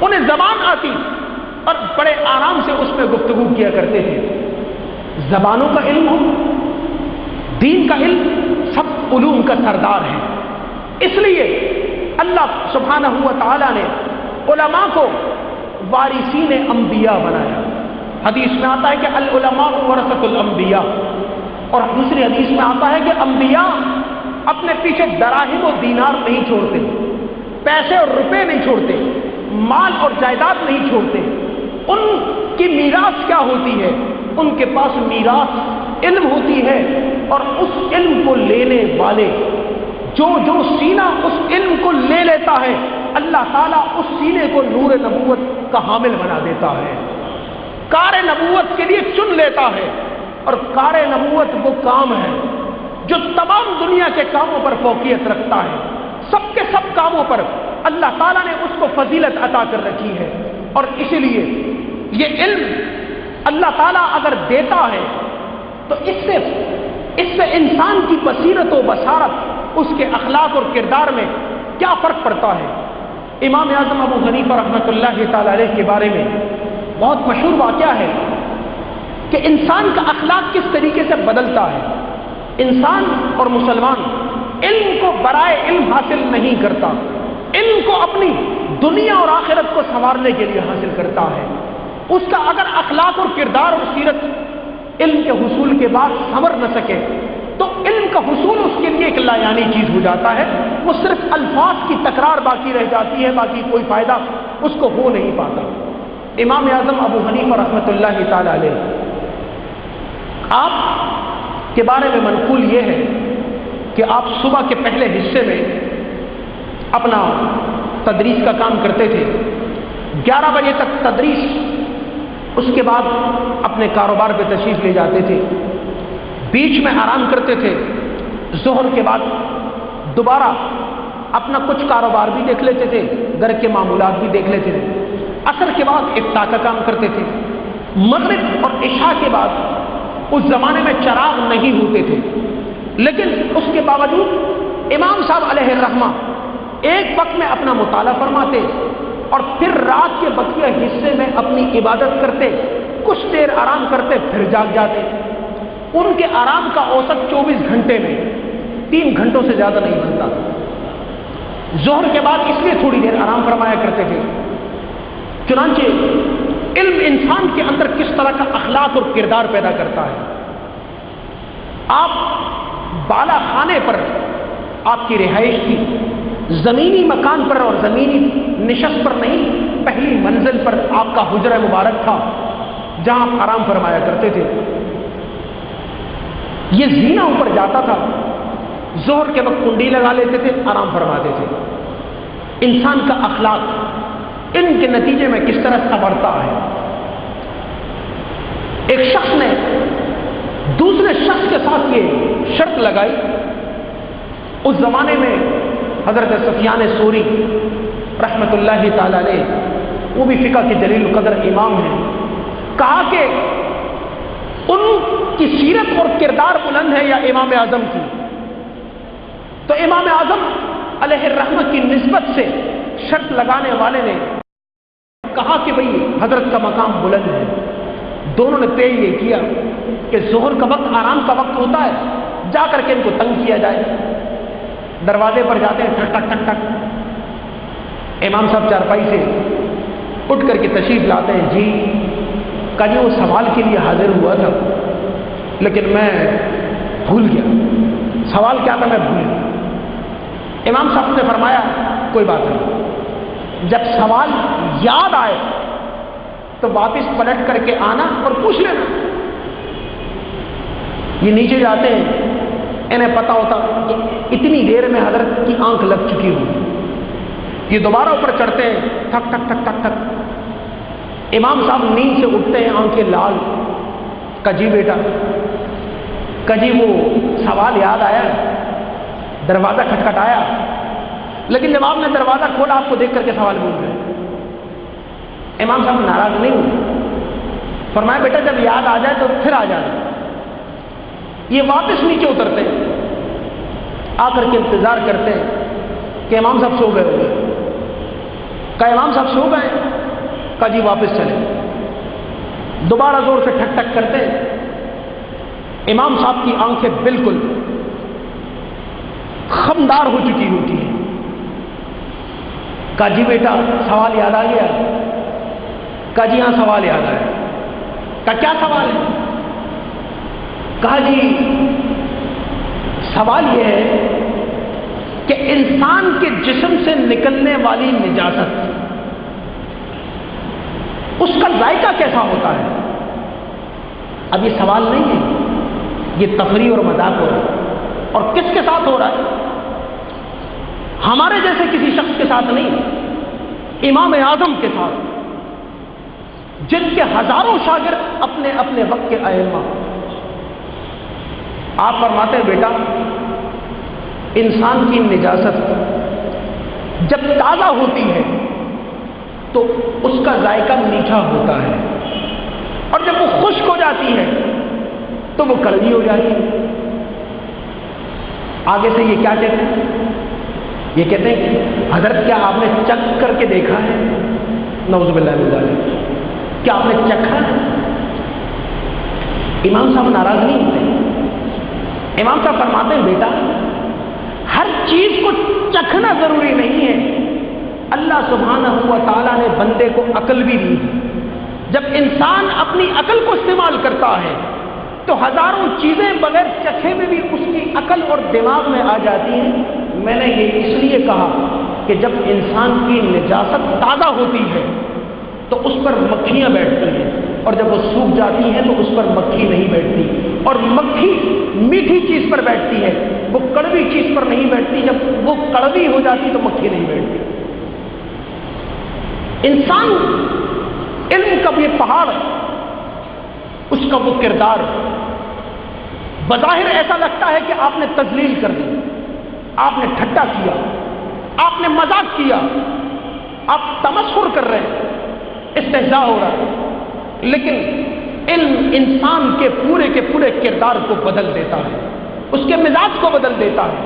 انہیں زبان آتی اور بڑے آرام سے اس میں گفتگو کیا کرتے تھے۔ زبانوں کا علم ہو، دین کا علم سب علوم کا سردار ہے۔ اس لیے اللہ سبحانہ و تعالیٰ نے علماء کو وارثین انبیاء بنایا۔ حدیث میں آتا ہے کہ العلماء ورثۃ الانبیاء، اور دوسری حدیث میں آتا ہے کہ انبیاء اپنے پیچھے دراہم و دینار نہیں چھوڑتے، پیسے اور روپے نہیں چھوڑتے، مال اور جائیداد نہیں چھوڑتے۔ ان کی میراث کیا ہوتی ہے؟ ان کے پاس میراث علم ہوتی ہے، اور اس علم کو لینے والے جو سینہ اس علم کو لے لیتا ہے، اللہ تعالیٰ اس سینے کو نور نبوت کا حامل بنا دیتا ہے، کار نبوت کے لیے چن لیتا ہے۔ اور کار نبوت وہ کام ہے جو تمام دنیا کے کاموں پر فوقیت رکھتا ہے، سب کے سب کاموں پر اللہ تعالیٰ نے اس کو فضیلت عطا کر رکھی ہے۔ اور اسی لیے یہ علم اللہ تعالیٰ اگر دیتا ہے تو اس سے انسان کی بصیرت و بصارت، اس کے اخلاق اور کردار میں کیا فرق پڑتا ہے۔ امام اعظم ابو حنیفہ رحمۃ اللہ تعالی علیہ کے بارے میں بہت مشہور واقعہ ہے کہ انسان کا اخلاق کس طریقے سے بدلتا ہے۔ انسان اور مسلمان علم کو برائے علم حاصل نہیں کرتا، علم کو اپنی دنیا اور آخرت کو سنوارنے کے لیے حاصل کرتا ہے۔ اس کا اگر اخلاق اور کردار اور سیرت علم کے حصول کے بعد سنور نہ سکے تو علم کا حصول اس کے لیے ایک لایانی چیز ہو جاتا ہے، وہ صرف الفاظ کی تکرار باقی رہ جاتی ہے، باقی کوئی فائدہ اس کو ہو نہیں پاتا۔ امام اعظم ابو حنیفہ رحمۃ اللہ تعالی علیہ، آپ کے بارے میں منقول یہ ہے کہ آپ صبح کے پہلے حصے میں اپنا تدریس کا کام کرتے تھے، 11 بجے تک تدریس، اس کے بعد اپنے کاروبار پہ تشریف لے جاتے تھے، بیچ میں آرام کرتے تھے، ظہر کے بعد دوبارہ اپنا کچھ کاروبار بھی دیکھ لیتے تھے، گھر کے معمولات بھی دیکھ لیتے تھے، عصر کے بعد افتاء کا کام کرتے تھے، مغرب اور عشاء کے بعد اس زمانے میں چراغ نہیں ہوتے تھے، لیکن اس کے باوجود امام صاحب علیہ الرحمہ ایک وقت میں اپنا مطالعہ فرماتے اور پھر رات کے بقیہ حصے میں اپنی عبادت کرتے، کچھ دیر آرام کرتے، پھر جاگ جاتے۔ ان کے آرام کا اوسط 24 گھنٹے میں 3 گھنٹوں سے زیادہ نہیں بنتا۔ ظہر کے بعد اس لیے تھوڑی دیر آرام فرمایا کرتے تھے۔ چنانچہ علم انسان کے اندر کس طرح کا اخلاق اور کردار پیدا کرتا ہے۔ آپ بالا خانے پر آپ کی رہائش تھی، زمینی مکان پر اور زمینی نشست پر نہیں، پہلی منزل پر آپ کا حجرہ مبارک تھا جہاں آپ آرام فرمایا کرتے تھے۔ یہ زینہ اوپر جاتا تھا، ظہر کے وقت کنڈی لگا لیتے تھے، آرام فرماتے تھے۔ انسان کا اخلاق ان کے نتیجے میں کس طرح سنورتا ہے۔ ایک شخص نے دوسرے شخص کے ساتھ یہ شرط لگائی، اس زمانے میں حضرت سفیان ثوری رحمۃ اللہ تعالی علیہ، وہ بھی فقہ کے جلیل القدر امام ہیں، کہا کہ ان کی سیرت اور کردار بلند ہے یا امام اعظم کی؟ تو امام اعظم علیہ الرحمہ کی نسبت سے شرط لگانے والے نے کہا کہ بھئی حضرت کا مقام بلند ہے۔ دونوں نے طے یہ کیا کہ ظہر کا وقت آرام کا وقت ہوتا ہے، جا کر کے ان کو تنگ کیا جائے۔ دروازے پر جاتے ہیں، ٹھک ٹھک ٹھک ٹھک، امام صاحب چارپائی سے اٹھ کر کے تشریف لاتے ہیں، جی کل وہ سوال کے لیے حاضر ہوا تھا لیکن میں بھول گیا، سوال کیا تھا میں بھول گیا۔ امام صاحب نے فرمایا کوئی بات نہیں، جب سوال یاد آئے تو واپس پلٹ کر کے آنا اور پوچھ لینا۔ یہ نیچے جاتے ہیں، انہیں پتا ہوتا کہ اتنی دیر میں حضرت کی آنکھ لگ چکی ہوئی، یہ دوبارہ اوپر چڑھتے ہیں، ٹھک ٹھک ٹھک ٹھک ٹھک، امام صاحب نیند سے اٹھتے ہیں، آنکھیں لال، کجی بیٹا کجی وہ سوال یاد آیا، دروازہ کھٹکھٹایا، لیکن جب آپ نے دروازہ کھولا آپ کو دیکھ کر کے سوال پوچھ رہے۔ امام صاحب ناراض نہیں ہوئے، فرمایا بیٹا جب یاد آ جائے تو پھر آ جائے۔ یہ واپس نیچے اترتے ہیں، آ کر کے انتظار کرتے ہیں کہ امام صاحب سو گئے ہوئے۔ کہا امام صاحب سو گئے؟ کہا جی واپس چلے۔ دوبارہ زور سے ٹھک ٹھک کرتے ہیں، امام صاحب کی آنکھیں بالکل خمدار ہو چکی ہوتی ہیں۔ کہا جی بیٹا سوال یاد آ گیا؟ کہا جی ہاں سوال یاد آیا۔ کہا کیا سوال ہے؟ کہا جی سوال یہ ہے کہ انسان کے جسم سے نکلنے والی نجاست، اس کا ذائقہ کیسا ہوتا ہے؟ اب یہ سوال نہیں ہے، یہ تفریح اور مذاق ہو رہا ہے، اور کس کے ساتھ ہو رہا ہے؟ ہمارے جیسے کسی شخص کے ساتھ نہیں، امام اعظم کے ساتھ، جن کے ہزاروں شاگرد اپنے اپنے وقت کے ائمہ۔ آپ فرماتے ہیں بیٹا انسان کی نجاست جب تازہ ہوتی ہے تو اس کا ذائقہ میٹھا ہوتا ہے، اور جب وہ خشک ہو جاتی ہے تو وہ کڑوی ہو جاتی ہے۔ آگے سے یہ کیا کہتے ہیں؟ یہ کہتے ہیں کہ حضرت کیا آپ نے چکھ کر کے دیکھا ہے؟ نعوذ باللہ من ذالک، کیا آپ نے چکھا ہے؟ امام صاحب ناراض نہیں ہوتے، امام صاحب فرماتے ہیں بیٹا ہر چیز کو چکھنا ضروری نہیں ہے، اللہ سبحانہ و تعالیٰ نے بندے کو عقل بھی دی ہے۔ جب انسان اپنی عقل کو استعمال کرتا ہے تو ہزاروں چیزیں بغیر چکھے میں بھی اس کی عقل اور دماغ میں آ جاتی ہیں۔ میں نے یہ اس لیے کہا کہ جب انسان کی نجاست تازہ ہوتی ہے تو اس پر مکھیاں بیٹھتی ہیں، اور جب وہ سوکھ جاتی ہیں تو اس پر مکھی نہیں بیٹھتی، اور مکھی میٹھی چیز پر بیٹھتی ہے، وہ کڑوی چیز پر نہیں بیٹھتی، جب وہ کڑوی ہو جاتی تو مکھی نہیں بیٹھتی۔ انسان علم کا یہ پہاڑ، اس کا وہ کردار بظاہر ایسا لگتا ہے کہ آپ نے تذلیل کر دی، آپ نے ٹھٹا کیا، آپ نے مذاق کیا، آپ تمسخر کر رہے ہیں، استہزاء ہو رہا ہے، لیکن علم انسان کے پورے کردار کو بدل دیتا ہے، اس کے مزاج کو بدل دیتا ہے،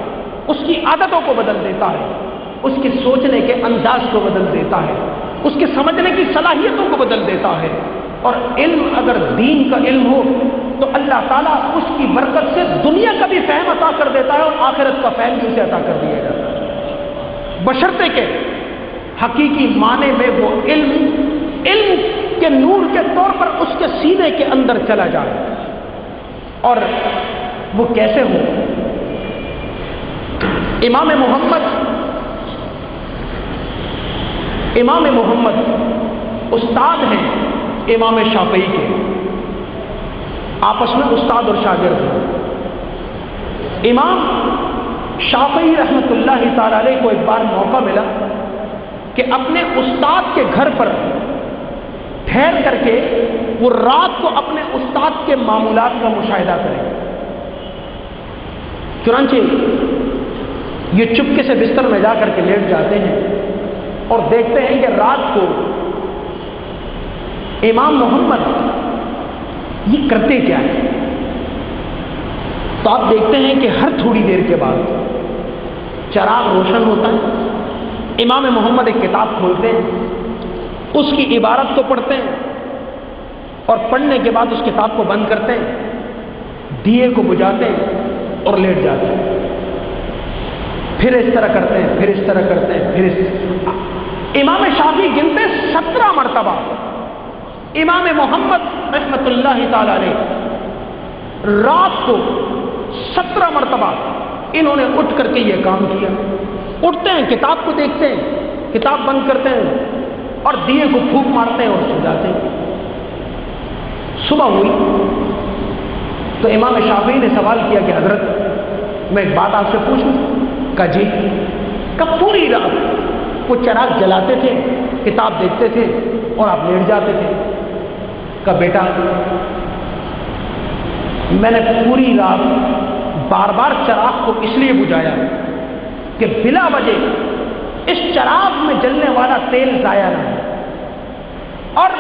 اس کی عادتوں کو بدل دیتا ہے، اس کے سوچنے کے انداز کو بدل دیتا ہے، اس کے سمجھنے کی صلاحیتوں کو بدل دیتا ہے۔ اور علم اگر دین کا علم ہو تو اللہ تعالیٰ اس کی برکت سے دنیا کا بھی فہم عطا کر دیتا ہے اور آخرت کا فہم بھی اسے عطا کر دیا جاتا ہے، بشرطے کہ حقیقی معنی میں وہ علم کے نور کے طور پر اس کے سینے کے اندر چلا جائے۔ اور وہ کیسے ہو؟ امام محمد استاد ہیں امام شافعی کے، آپس میں استاد اور شاگرد ہیں۔ امام شافعی رحمۃ اللہ تعالی علیہ کو ایک بار موقع ملا کہ اپنے استاد کے گھر پر ٹھہر کر کے وہ رات کو اپنے استاد کے معمولات کا مشاہدہ کریں۔ چنانچہ یہ چپکے سے بستر میں جا کر کے لیٹ جاتے ہیں اور دیکھتے ہیں کہ رات کو امام محمد یہ کرتے کیا ہے۔ تو آپ دیکھتے ہیں کہ ہر تھوڑی دیر کے بعد چراغ روشن ہوتا ہے، امام محمد ایک کتاب کھولتے ہیں، اس کی عبارت کو پڑھتے ہیں، اور پڑھنے کے بعد اس کتاب کو بند کرتے ہیں، دیے کو بجھاتے ہیں اور لیٹ جاتے ہیں، پھر اس طرح کرتے ہیں، پھر اس طرح کرتے ہیں، پھر امام شافعی گنتے 17 مرتبہ امام محمد رحمۃ اللہ تعالی علیہ رات کو 17 مرتبہ انہوں نے اٹھ کر کے یہ کام کیا۔ اٹھتے ہیں، کتاب کو دیکھتے ہیں، کتاب بند کرتے ہیں اور دیے کو پھونک مارتے ہیں اور سو جاتے ہیں۔ صبح ہوئی تو امام شافعی نے سوال کیا کہ حضرت میں ایک بات آپ سے پوچھوں؟ کہا جی۔ کب پوری رات وہ چراغ جلاتے تھے، کتاب دیکھتے تھے اور آپ لیٹ جاتے تھے؟ کہا بیٹا میں نے پوری رات بار بار چراغ کو اس لیے بجھایا کہ بلا وجہ اس چراغ میں جلنے والا تیل ضائع نہ ہو، اور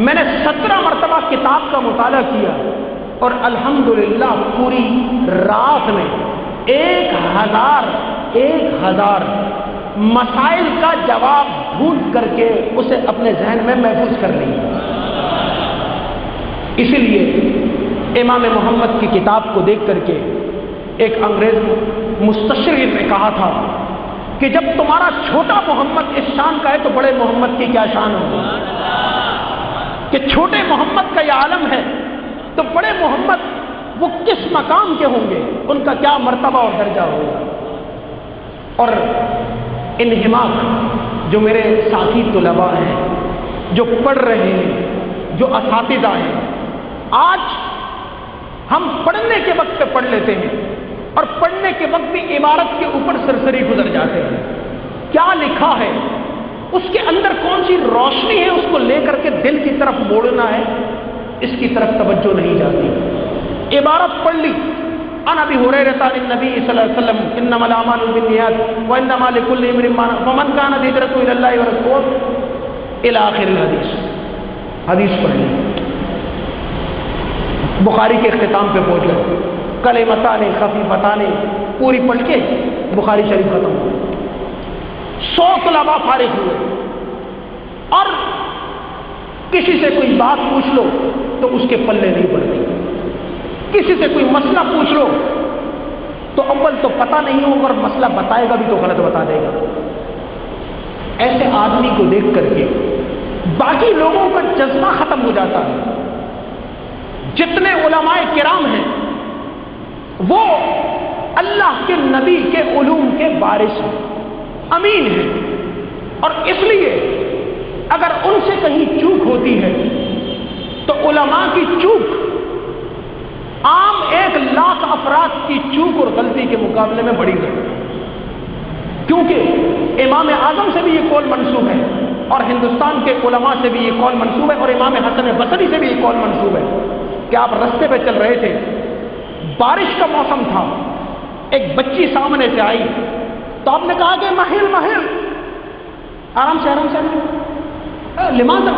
میں نے 17 مرتبہ کتاب کا مطالعہ کیا اور الحمدللہ پوری رات میں 1000 مسائل کا جواب ڈھونڈ کر کے اسے اپنے ذہن میں محفوظ کر لیا۔ اسی لیے امام محمد کی کتاب کو دیکھ کر کے ایک انگریز مستشرق نے کہا تھا کہ جب تمہارا چھوٹا محمد اس شان کا ہے تو بڑے محمد کی کیا شان ہوگی، کہ چھوٹے محمد کا یہ عالم ہے تو بڑے محمد وہ کس مقام کے ہوں گے، ان کا کیا مرتبہ اور درجہ ہوگا۔ اور انہماک جو میرے ساتھی طلباء ہیں، جو پڑھ رہے ہیں، جو اساتذہ ہیں، آج ہم پڑھنے کے وقت پہ پڑھ لیتے ہیں اور پڑھنے کے وقت بھی عبارت کے اوپر سرسری گزر جاتے ہیں، کیا لکھا ہے، اس کے اندر کون سی روشنی ہے، اس کو لے کر کے دل کی طرف موڑنا ہے، اس کی طرف توجہ نہیں جاتی۔ عبارت پڑھ لی، عن ابی ہریرہ عن النبی صلی اللہ علیہ وسلم انما الاعمال بالنیات وانما لكل امرئ ما نوى فمن كانت هجرته الى الله ورسوله الى اخر الحدیث۔ حدیث پڑھ لی، بخاری کے اختتام پہ پہنچ گئے، کلمتان خفیفتان پوری پڑھ کے بخاری شریف ختم ہو گئی۔ 100 طلباء فارغ ہوئے، اور کسی سے کوئی بات پوچھ لو تو اس کے پلے نہیں پڑتی، کسی سے کوئی مسئلہ پوچھ لو تو اول تو پتہ نہیں ہوگا اور مسئلہ بتائے گا بھی تو غلط بتا دے گا۔ ایسے آدمی کو دیکھ کر کے باقی لوگوں کا جذبہ ختم ہو جاتا ہے، جتنے علماء کرام ہیں وہ اللہ کے نبی کے علوم کے وارث ہیں، امین ہیں، اور اس لیے اگر ان سے کہیں چوک ہوتی ہے تو علماء کی چوک عام 1,00,000 افراد کی چوک اور غلطی کے مقابلے میں بڑی ہے، کیونکہ امام اعظم سے بھی یہ قول منسوب ہے اور ہندوستان کے علماء سے بھی یہ قول منسوب ہے اور امام حسن بصری سے بھی یہ قول منسوب ہے کہ آپ رستے پہ چل رہے تھے، بارش کا موسم تھا، ایک بچی سامنے سے آئی تو آپ نے کہا کہ مہل مہل، آرام سے آرام سے، لماذا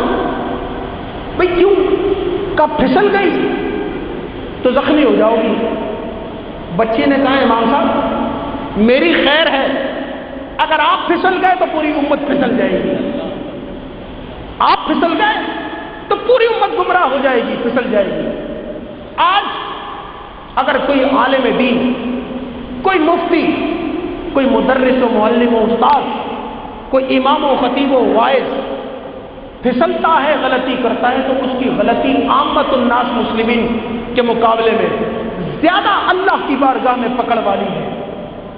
بھئی کیوں، کب پھسل گئی تو زخمی ہو جاؤ گی۔ بچی نے کہا امام صاحب میری خیر ہے، اگر آپ پھسل گئے تو پوری امت پھسل جائے گی، آپ پھسل گئے تو پوری امت گمراہ ہو جائے گی، پھسل جائے گی۔ آج اگر کوئی عالم دین، کوئی مفتی، کوئی مدرس و معلم و استاد، کوئی امام و خطیب و واعظ پھسلتا ہے، غلطی کرتا ہے تو اس کی غلطی عامت الناس مسلمین کے مقابلے میں زیادہ اللہ کی بارگاہ میں پکڑ والی ہے،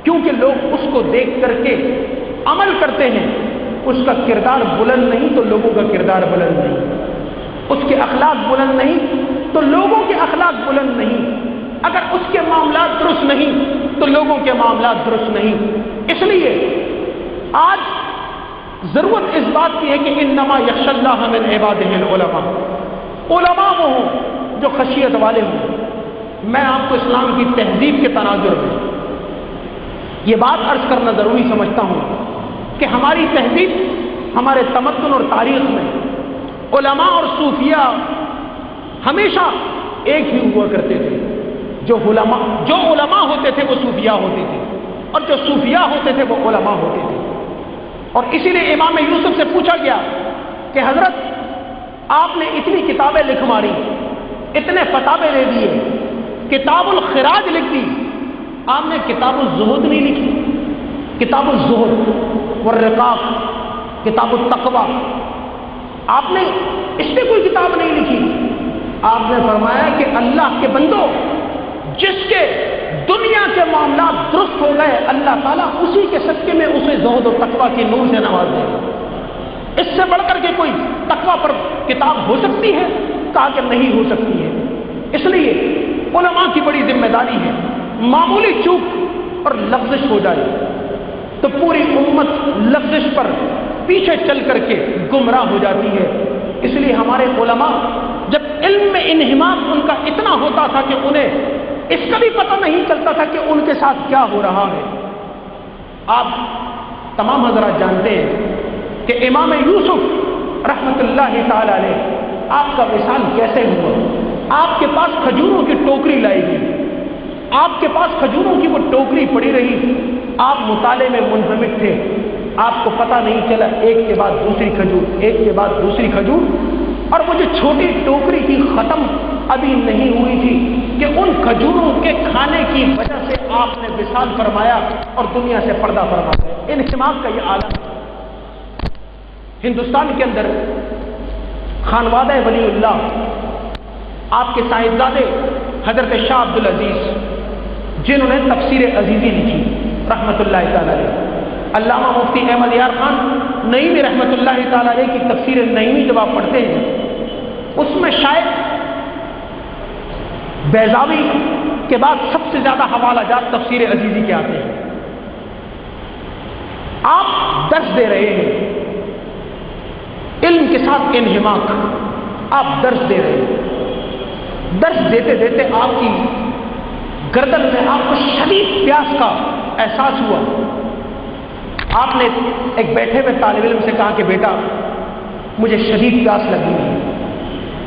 کیونکہ لوگ اس کو دیکھ کر کے عمل کرتے ہیں، اس کا کردار بلند نہیں تو لوگوں کا کردار بلند نہیں، اس کے اخلاق بلند نہیں تو لوگوں کے اخلاق بلند نہیں، اگر اس کے معاملات درست نہیں تو لوگوں کے معاملات درست نہیں۔ اس لیے آج ضرورت اس بات کی ہے کہ انما یخشی اللہ من عبادہ العلماء، علماء وہ ہوں جو خشیت والے ہوں۔ میں آپ کو اسلام کی تہذیب کے تناظر میں یہ بات عرض کرنا ضروری سمجھتا ہوں کہ ہماری تہذیب، ہمارے تمدن اور تاریخ میں علماء اور صوفیاء ہمیشہ ایک ہی ہوا کرتے تھے، جو علماء ہوتے تھے وہ صوفیاء ہوتے تھے اور جو صوفیاء ہوتے تھے وہ علماء ہوتے تھے۔ اور اسی لیے امام یوسف سے پوچھا گیا کہ حضرت آپ نے اتنی کتابیں لکھ ماری، اتنے فتاوے دے دیے، کتاب الخراج لکھ دی، آپ نے کتاب الزہد نہیں لکھی، کتاب الزہد والرقاق، کتاب التقوی، آپ نے اس میں کوئی کتاب نہیں لکھی۔ آپ نے فرمایا کہ اللہ کے بندو، جس کے دنیا کے معاملات درست ہو گئے اللہ تعالیٰ اسی کے صدقے میں اسے زہد و تقوی کی نور سے نواز دے گا۔ اس سے بڑھ کر کے کوئی تقوی پر کتاب ہو سکتی ہے؟ کہا کہ نہیں ہو سکتی ہے۔ اس لیے علماء کی بڑی ذمہ داری ہے، معمولی چوک اور لفظش ہو جائے تو پوری امت لفظش پر پیچھے چل کر کے گمراہ ہو جاتی ہے۔ اس لیے ہمارے علماء جب علم میں انہماک ان کا اتنا ہوتا تھا کہ انہیں اس کا بھی پتہ نہیں چلتا تھا کہ ان کے ساتھ کیا ہو رہا ہے۔ آپ تمام حضرات جانتے ہیں کہ امام یوسف رحمت اللہ تعالی علیہ، آپ کا وصال کیسے ہوا؟ آپ کے پاس کھجوروں کی ٹوکری لائی گئی، آپ کے پاس کھجوروں کی وہ ٹوکری پڑی رہی، آپ مطالعے میں منہمک تھے، آپ کو پتہ نہیں چلا، ایک کے بعد دوسری کھجور، ایک کے بعد دوسری کھجور، اور وہ جو چھوٹی ٹوکری تھی ختم ابھی نہیں ہوئی تھی کہ ان کھجوروں کے کھانے کی وجہ سے آپ نے وصال فرمایا اور دنیا سے پردہ فرمایا۔ انہماک کا یہ عالم ہے۔ ہندوستان کے اندر خانوادہ ولی اللہ، آپ کے صاحبزادے حضرت شاہ عبد العزیز، جنہوں نے تفسیر عزیزی لکھی رحمت اللہ تعالی علیہ، علامہ مفتی احمد یار خان نعیمی رحمت اللہ تعالی علیہ کی تفسیر نعیمی جب آپ پڑھتے ہیں اس میں شاید بیضاوی کے بعد سب سے زیادہ حوالہ جات تفسیر عزیزی کے آتے ہیں۔ آپ درس دے رہے ہیں، علم کے ساتھ انہماک، آپ درس دے رہے ہیں، درس دیتے دیتے آپ کی گردن میں آپ کو شدید پیاس کا احساس ہوا۔ آپ نے ایک بیٹھے ہوئے طالب علم سے کہا کہ بیٹا مجھے شدید پیاس لگی ہے۔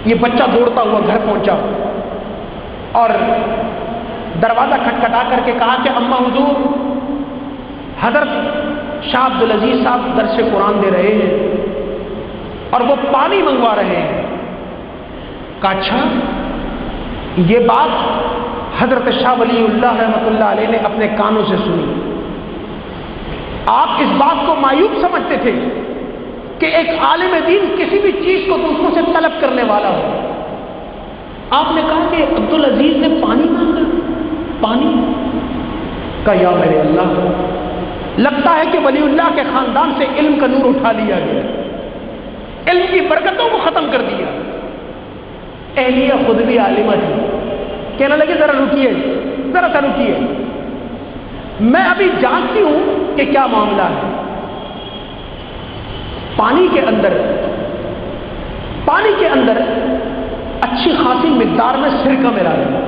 یہ بچہ دوڑتا ہوا گھر پہنچا اور دروازہ کھٹکھٹا کر کے کہا کہ اما حضور، حضرت شاہ عبد العزیز صاحب درس قرآن دے رہے ہیں اور وہ پانی منگوا رہے ہیں۔ کہا اچھا، یہ بات حضرت شاہ ولی اللہ رحمۃ اللہ علیہ نے اپنے کانوں سے سنی۔ آپ اس بات کو معیوب سمجھتے تھے کہ ایک عالم دین کسی بھی چیز کو دوسروں سے طلب کرنے والا ہو، آپ نے کہا کہ عبدالعزیز نے پانی مانگا، پانی کا یا میرے اللہ، لگتا ہے کہ ولی اللہ کے خاندان سے علم کا نور اٹھا لیا گیا، علم کی برکتوں کو ختم کر دیا۔ اہلیہ خود بھی عالمہ تھی، کہنے لگے ذرا رکیے، ذرا سا رکیے، میں ابھی جانتی ہوں کہ کیا معاملہ ہے۔ پانی کے اندر اچھی خاصی مقدار میں سرکہ ملا دیا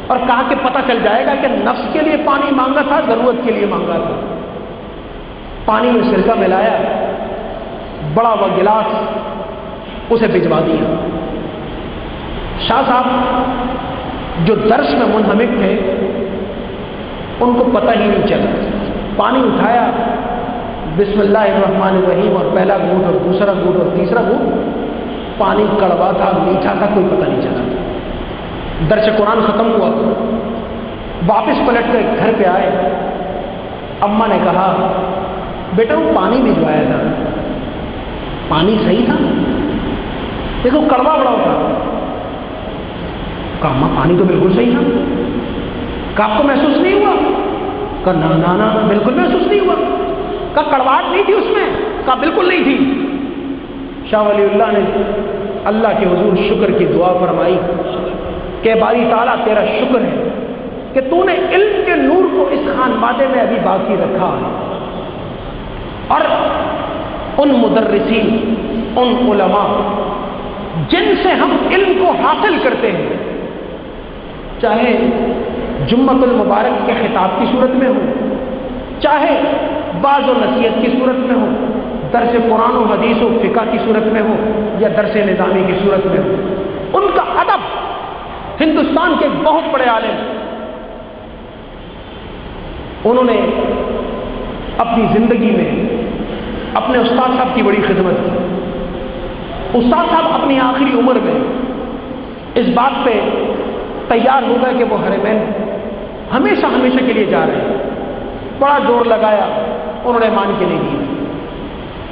اور کہا کہ پتہ چل جائے گا کہ نفس کے لیے پانی مانگا تھا، ضرورت کے لیے مانگا تھا۔ پانی میں سرکہ ملایا، بڑا ہوا گلاس اسے بھجوا دیا۔ شاہ صاحب جو درس میں منہمک تھے ان کو پتہ ہی نہیں چلا، پانی اٹھایا، بسم اللہ الرحمن الرحیم، اور پہلا گھونٹ اور دوسرا گھونٹ اور تیسرا گھونٹ، پانی کڑوا تھا، میٹھا تھا، کوئی پتہ نہیں چلا۔ درس قرآن ختم ہوا، واپس پلٹ کر گھر پہ آئے، اماں نے کہا بیٹا وہ پانی بھجوایا تھا، پانی صحیح تھا؟ دیکھو کڑوا بڑا تھا۔ کہا اماں پانی تو بالکل صحیح تھا۔ کہا آپ کو محسوس نہیں ہوا؟ کہا نا نا بالکل محسوس نہیں ہوا۔ کہا کڑواہٹ نہیں تھی اس میں؟ کہا بالکل نہیں تھی۔ شاہ ولی اللہ نے اللہ کے حضور شکر کی دعا فرمائی کہ باری تعالیٰ تیرا شکر ہے کہ تو نے علم کے نور کو اس خانوادے میں ابھی باقی رکھا ہے، اور ان مدرسین، ان علماء جن سے ہم علم کو حاصل کرتے ہیں، چاہے جمعۃ المبارک کے خطاب کی صورت میں ہو، چاہے بعض و نصیحت کی صورت میں ہو، درس قرآن و حدیث و فقہ کی صورت میں ہو، یا درس نظامی کی صورت میں ہو، ان کا ادب، ہندوستان کے بہت بڑے عالم، انہوں نے اپنی زندگی میں اپنے استاد صاحب کی بڑی خدمت کی۔ استاد صاحب اپنی آخری عمر میں اس بات پہ تیار ہو گئے کہ وہ حرمین ہمیشہ کے لیے جا رہے ہیں، بڑا زور لگایا، انہوں نے مان کے نہیں دی،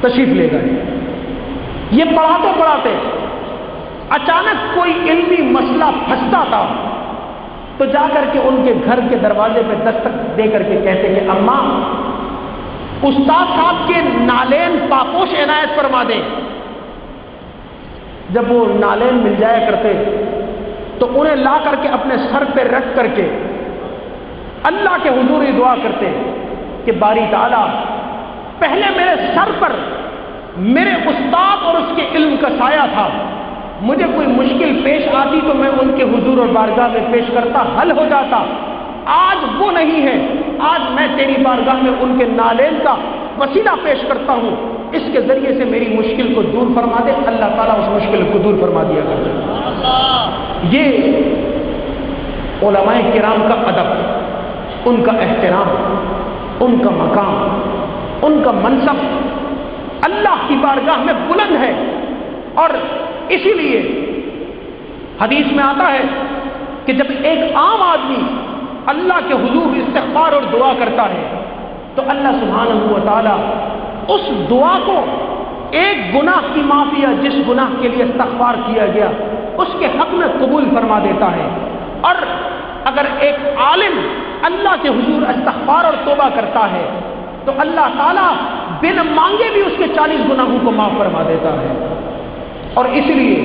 تشریف لے گئے۔ یہ پڑھاتے اچانک کوئی علمی مسئلہ پھنستا تھا تو جا کر کے ان کے گھر کے دروازے پہ دستک دے کر کے کہتے کہ اماں استاد صاحب کے نالین پاپوش عنایت فرما دیں۔ جب وہ نالین مل جایا کرتے تو انہیں لا کر کے اپنے سر پہ رکھ کر کے اللہ کے حضور یہ دعا کرتے کہ باری تعالیٰ پہلے میرے سر پر میرے استاد اور اس کے علم کا سایہ تھا، مجھے کوئی مشکل پیش آتی تو میں ان کے حضور اور بارگاہ میں پیش کرتا، حل ہو جاتا۔ آج وہ نہیں ہے، آج میں تیری بارگاہ میں ان کے نالین کا وسیلہ پیش کرتا ہوں، اس کے ذریعے سے میری مشکل کو دور فرما دے۔ اللہ تعالیٰ اس مشکل کو دور فرما دیا کرتا ہے۔ یہ علماء کرام کا ادب، ان کا احترام، ان کا مقام، ان کا منصب اللہ کی بارگاہ میں بلند ہے، اور اسی لیے حدیث میں آتا ہے کہ جب ایک عام آدمی اللہ کے حضور استغفار اور دعا کرتا ہے تو اللہ سبحانہ و تعالی اس دعا کو ایک گناہ کی معافی یا جس گناہ کے لیے استغفار کیا گیا اس کے حق میں قبول فرما دیتا ہے۔ اور اگر ایک عالم اللہ کے حضور استغفار اور توبہ کرتا ہے تو اللہ تعالیٰ بن مانگے بھی اس کے 40 گناہوں کو معاف فرما دیتا ہے۔ اور اس لیے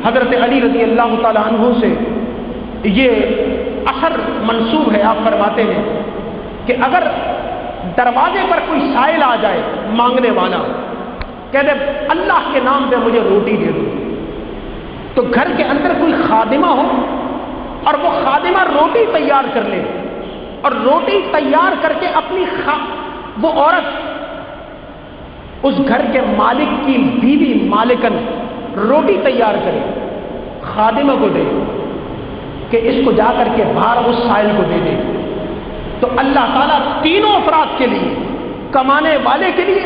حضرت علی رضی اللہ تعالیٰ عنہ سے یہ اثر منسوب ہے، آپ فرماتے ہیں کہ اگر دروازے پر کوئی سائل آ جائے مانگنے والا، کہہ دے اللہ کے نام پہ مجھے روٹی دے دو، تو گھر کے اندر کوئی خادمہ ہو اور وہ خادمہ روٹی تیار کر لے اور روٹی تیار کر کے اپنی وہ عورت اس گھر کے مالک کی بیوی مالکن روٹی تیار کرے، خادمہ کو دے کہ اس کو جا کر کے باہر اس سائل کو دے دے، تو اللہ تعالیٰ تینوں افراد کے لیے، کمانے والے کے لیے،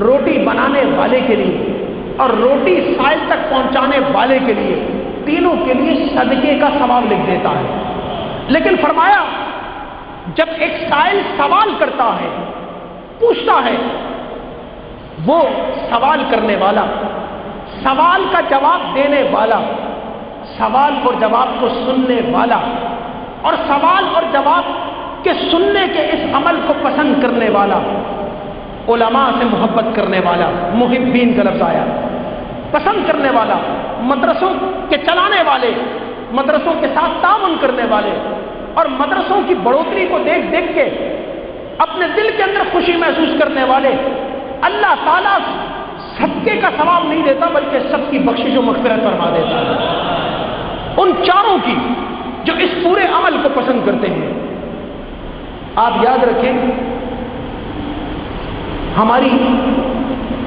روٹی بنانے والے کے لیے اور روٹی سائل تک پہنچانے والے کے لیے، تینوں کے لیے صدقے کا ثواب لکھ دیتا ہے۔ لیکن فرمایا جب ایک سائل سوال کرتا ہے، پوچھتا ہے، وہ سوال کرنے والا، سوال کا جواب دینے والا سوال اور جواب کو سننے والا اور سوال اور جواب کے سننے کے اس عمل کو پسند کرنے والا، علماء سے محبت کرنے والا، محبین کا لفظ آیا، پسند کرنے والا، مدرسوں کے چلانے والے، مدرسوں کے ساتھ تعاون کرنے والے اور مدرسوں کی بڑھوتری کو دیکھ دیکھ کے اپنے دل کے اندر خوشی محسوس کرنے والے، اللہ تعالیٰ صدقے کا ثواب نہیں دیتا بلکہ سب کی بخشش و مغفرت فرما دیتا ہے۔ ان چاروں کی جو اس پورے عمل کو پسند کرتے ہیں۔ آپ یاد رکھیں، ہماری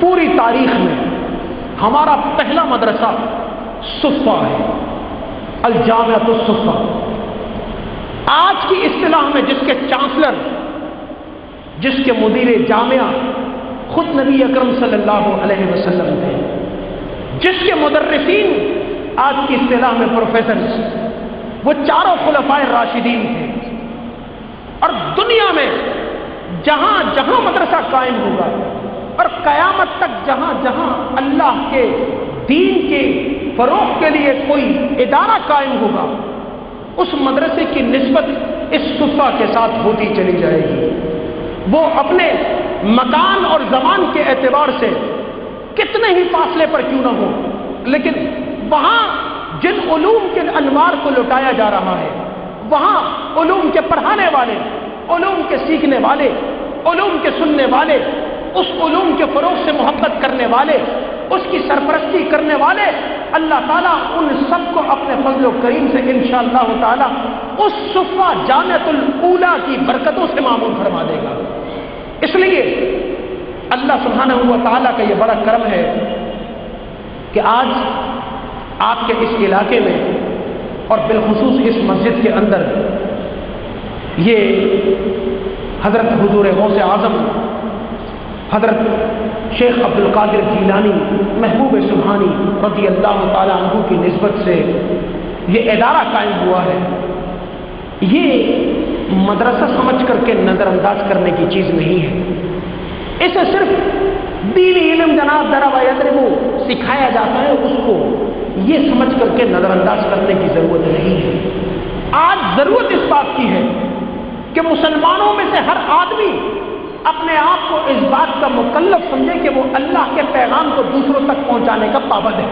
پوری تاریخ میں ہمارا پہلا مدرسہ صفہ ہے، الجامعۃ الصفہ۔ آج کی اصطلاح میں جس کے چانسلر، جس کے مدیر جامعہ خود نبی اکرم صلی اللہ علیہ وسلم تھے، جس کے مدرسین آج کی اصطلاح میں پروفیسرز، وہ چاروں خلفائے راشدین تھے۔ اور دنیا میں جہاں جہاں مدرسہ قائم ہوگا اور قیامت تک جہاں جہاں اللہ کے دین کے فروغ کے لیے کوئی ادارہ قائم ہوگا، اس مدرسے کی نسبت اس صفہ کے ساتھ ہوتی چلی جائے گی۔ وہ اپنے مکان اور زمان کے اعتبار سے کتنے ہی فاصلے پر کیوں نہ ہو، لیکن وہاں جن علوم کے انوار کو لٹایا جا رہا ہے، وہاں علوم کے پڑھانے والے، علوم کے سیکھنے والے، علوم کے سننے والے، اس علوم کے فروغ سے محبت کرنے والے، اس کی سرپرستی کرنے والے، اللہ تعالیٰ ان سب کو اپنے فضل و کریم سے انشاءاللہ تعالیٰ اس صفہ جامعۃ الاولیٰ کی برکتوں سے معمول فرما دے گا۔ اس لیے اللہ سبحانہ و تعالیٰ کا یہ بڑا کرم ہے کہ آج آپ کے اس علاقے میں اور بالخصوص اس مسجد کے اندر یہ حضرت حضور غوث اعظم حضرت شیخ عبد القادر جیلانی محبوب سبحانی رضی اللہ تعالیٰ عنہ کی نسبت سے یہ ادارہ قائم ہوا ہے۔ یہ مدرسہ سمجھ کر کے نظر انداز کرنے کی چیز نہیں ہے، اسے صرف دینی علم جناب درب یضربو سکھایا جاتا ہے، اس کو یہ سمجھ کر کے نظر انداز کرنے کی ضرورت نہیں ہے۔ آج ضرورت اس بات کی ہے کہ مسلمانوں میں سے ہر آدمی اپنے آپ کو اس بات کا مکلف سمجھے کہ وہ اللہ کے پیغام کو دوسروں تک پہنچانے کا پابند ہے۔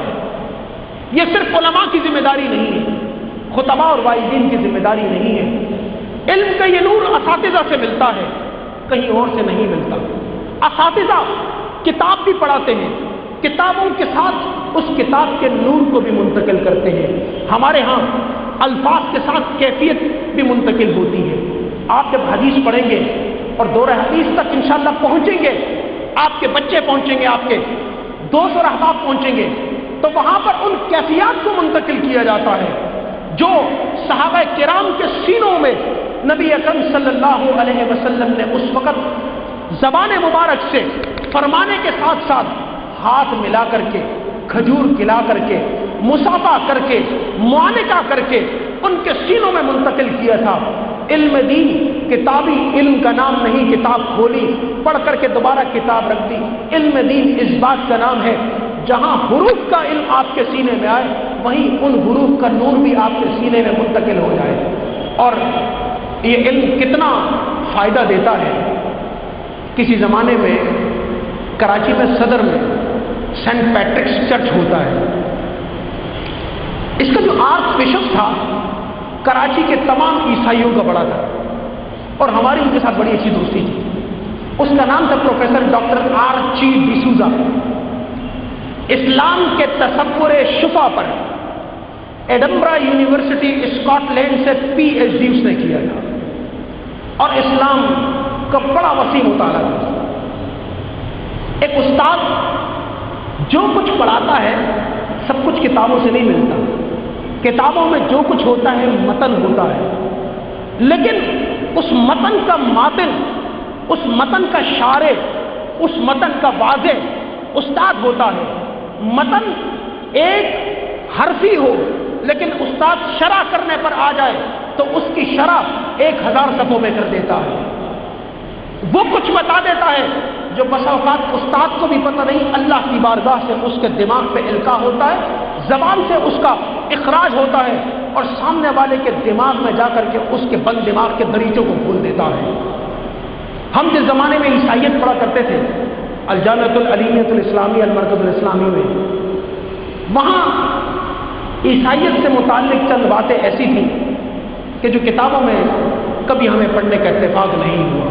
یہ صرف علماء کی ذمہ داری نہیں ہے، خطباء اور واعظین کی ذمہ داری نہیں ہے۔ علم کا یہ نور اساتذہ سے ملتا ہے، کہیں اور سے نہیں ملتا۔ اساتذہ کتاب بھی پڑھاتے ہیں، کتابوں کے ساتھ اس کتاب کے نور کو بھی منتقل کرتے ہیں۔ ہمارے ہاں الفاظ کے ساتھ کیفیت بھی منتقل ہوتی ہے۔ آپ جب حدیث پڑھیں گے اور دورہ حدیث تک انشاءاللہ پہنچیں گے، آپ کے بچے پہنچیں گے، آپ کے دوست اور احباب پہنچیں گے، تو وہاں پر ان کیفیات کو منتقل کیا جاتا ہے جو صحابہ کرام کے سینوں میں نبی اکرم صلی اللہ علیہ وسلم نے اس وقت زبان مبارک سے فرمانے کے ساتھ ساتھ ہاتھ ملا کر کے، کھجور کھلا کر کے، مصافحہ کر کے، معانقہ کر کے ان کے سینوں میں منتقل کیا تھا۔ علم دین کتابی علم کا نام نہیں، کتاب کھولی پڑھ کر کے دوبارہ کتاب رکھ دی۔ علم دین اس بات کا نام ہے جہاں حروف کا علم آپ کے سینے میں آئے، وہیں ان حروف کا نور بھی آپ کے سینے میں منتقل ہو جائے۔ اور یہ علم کتنا فائدہ دیتا ہے۔ کسی زمانے میں کراچی میں صدر میں سینٹ پیٹرکس چرچ ہوتا ہے، اس کا جو آرچ بشپ تھا کراچی کے تمام عیسائیوں کا بڑا تھا اور ہماری ان کے ساتھ بڑی اچھی دوستی تھی۔ اس کا نام تھا پروفیسر ڈاکٹر آرچی ڈیسوزا۔ اسلام کے تصور شفا پر ایڈنبرا یونیورسٹی اسکاٹ لینڈ سے PhD اس نے کیا تھا اور اسلام کا بڑا وسیع مطالعہ تھا۔ ایک استاد جو کچھ پڑھاتا ہے سب کچھ کتابوں سے نہیں ملتا، کتابوں میں جو کچھ ہوتا ہے متن ہوتا ہے، لیکن اس متن کا ماتن، اس متن کا شارح، اس متن کا واضح استاد ہوتا ہے۔ متن ایک حرفی ہو لیکن استاد شرح کرنے پر آ جائے تو اس کی شرح 1000 صفحوں میں کر دیتا ہے۔ وہ کچھ بتا دیتا ہے جو بسا اوقات استاد کو بھی پتہ نہیں، اللہ کی بارگاہ سے اس کے دماغ پہ القاء ہوتا ہے، زبان سے اس کا اخراج ہوتا ہے اور سامنے والے کے دماغ میں جا کر کے اس کے بند دماغ کے دریچوں کو کھول دیتا ہے۔ ہم جس زمانے میں عیسائیت پڑھا کرتے تھے الجامعۃ العلیمیۃ الاسلامی المرکز الاسلامی میں، وہاں عیسائیت سے متعلق چند باتیں ایسی تھیں کہ جو کتابوں میں کبھی ہمیں پڑھنے کا اتفاق نہیں ہوا۔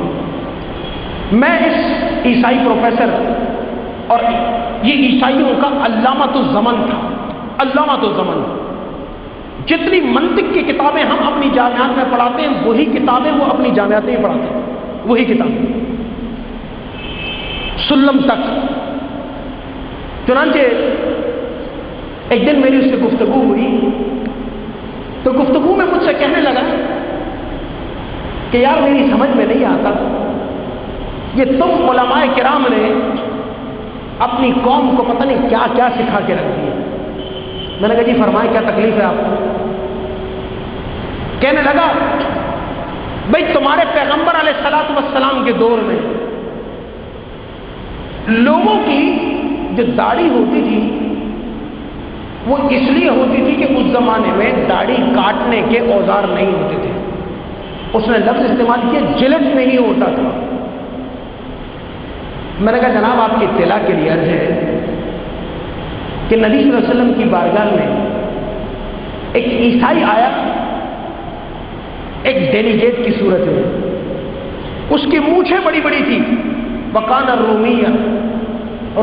میں اس عیسائی پروفیسر، اور یہ عیسائیوں کا علامۃ الزمن تھا، علامۃ الزمن، جتنی منطق کی کتابیں ہم اپنی جامعات میں پڑھاتے ہیں وہی کتابیں وہ اپنی جامعات میں پڑھاتے ہیں، وہی کتابیں سلم تک۔ چنانچہ ایک دن میری اس سے گفتگو ہوئی تو گفتگو میں مجھ سے کہنے لگا کہ یار میری سمجھ میں نہیں آتا، یہ تم علماء کرام نے اپنی قوم کو پتہ نہیں کیا کیا سکھا کے رکھ دیا۔ میں نے کہا جی فرمائیں کیا تکلیف ہے آپ کو؟ کہنے لگا بھئی تمہارے پیغمبر علیہ الصلوۃ والسلام کے دور میں لوگوں کی جو داڑھی ہوتی تھی وہ اس لیے ہوتی تھی کہ اس زمانے میں داڑھی کاٹنے کے اوزار نہیں ہوتے تھے۔ اس نے لفظ استعمال کیا جلد نہیں ہوتا تھا۔ میں نے کہا جناب آپ کی اطلاع کے لیے عرض ہے کہ نبی صلی اللہ علیہ وسلم کی بارگاہ میں ایک عیسائی آیا ایک ڈیلیگیٹ کی صورت میں، اس کی مونچھیں بڑی بڑی تھی، وکان الرومیہ،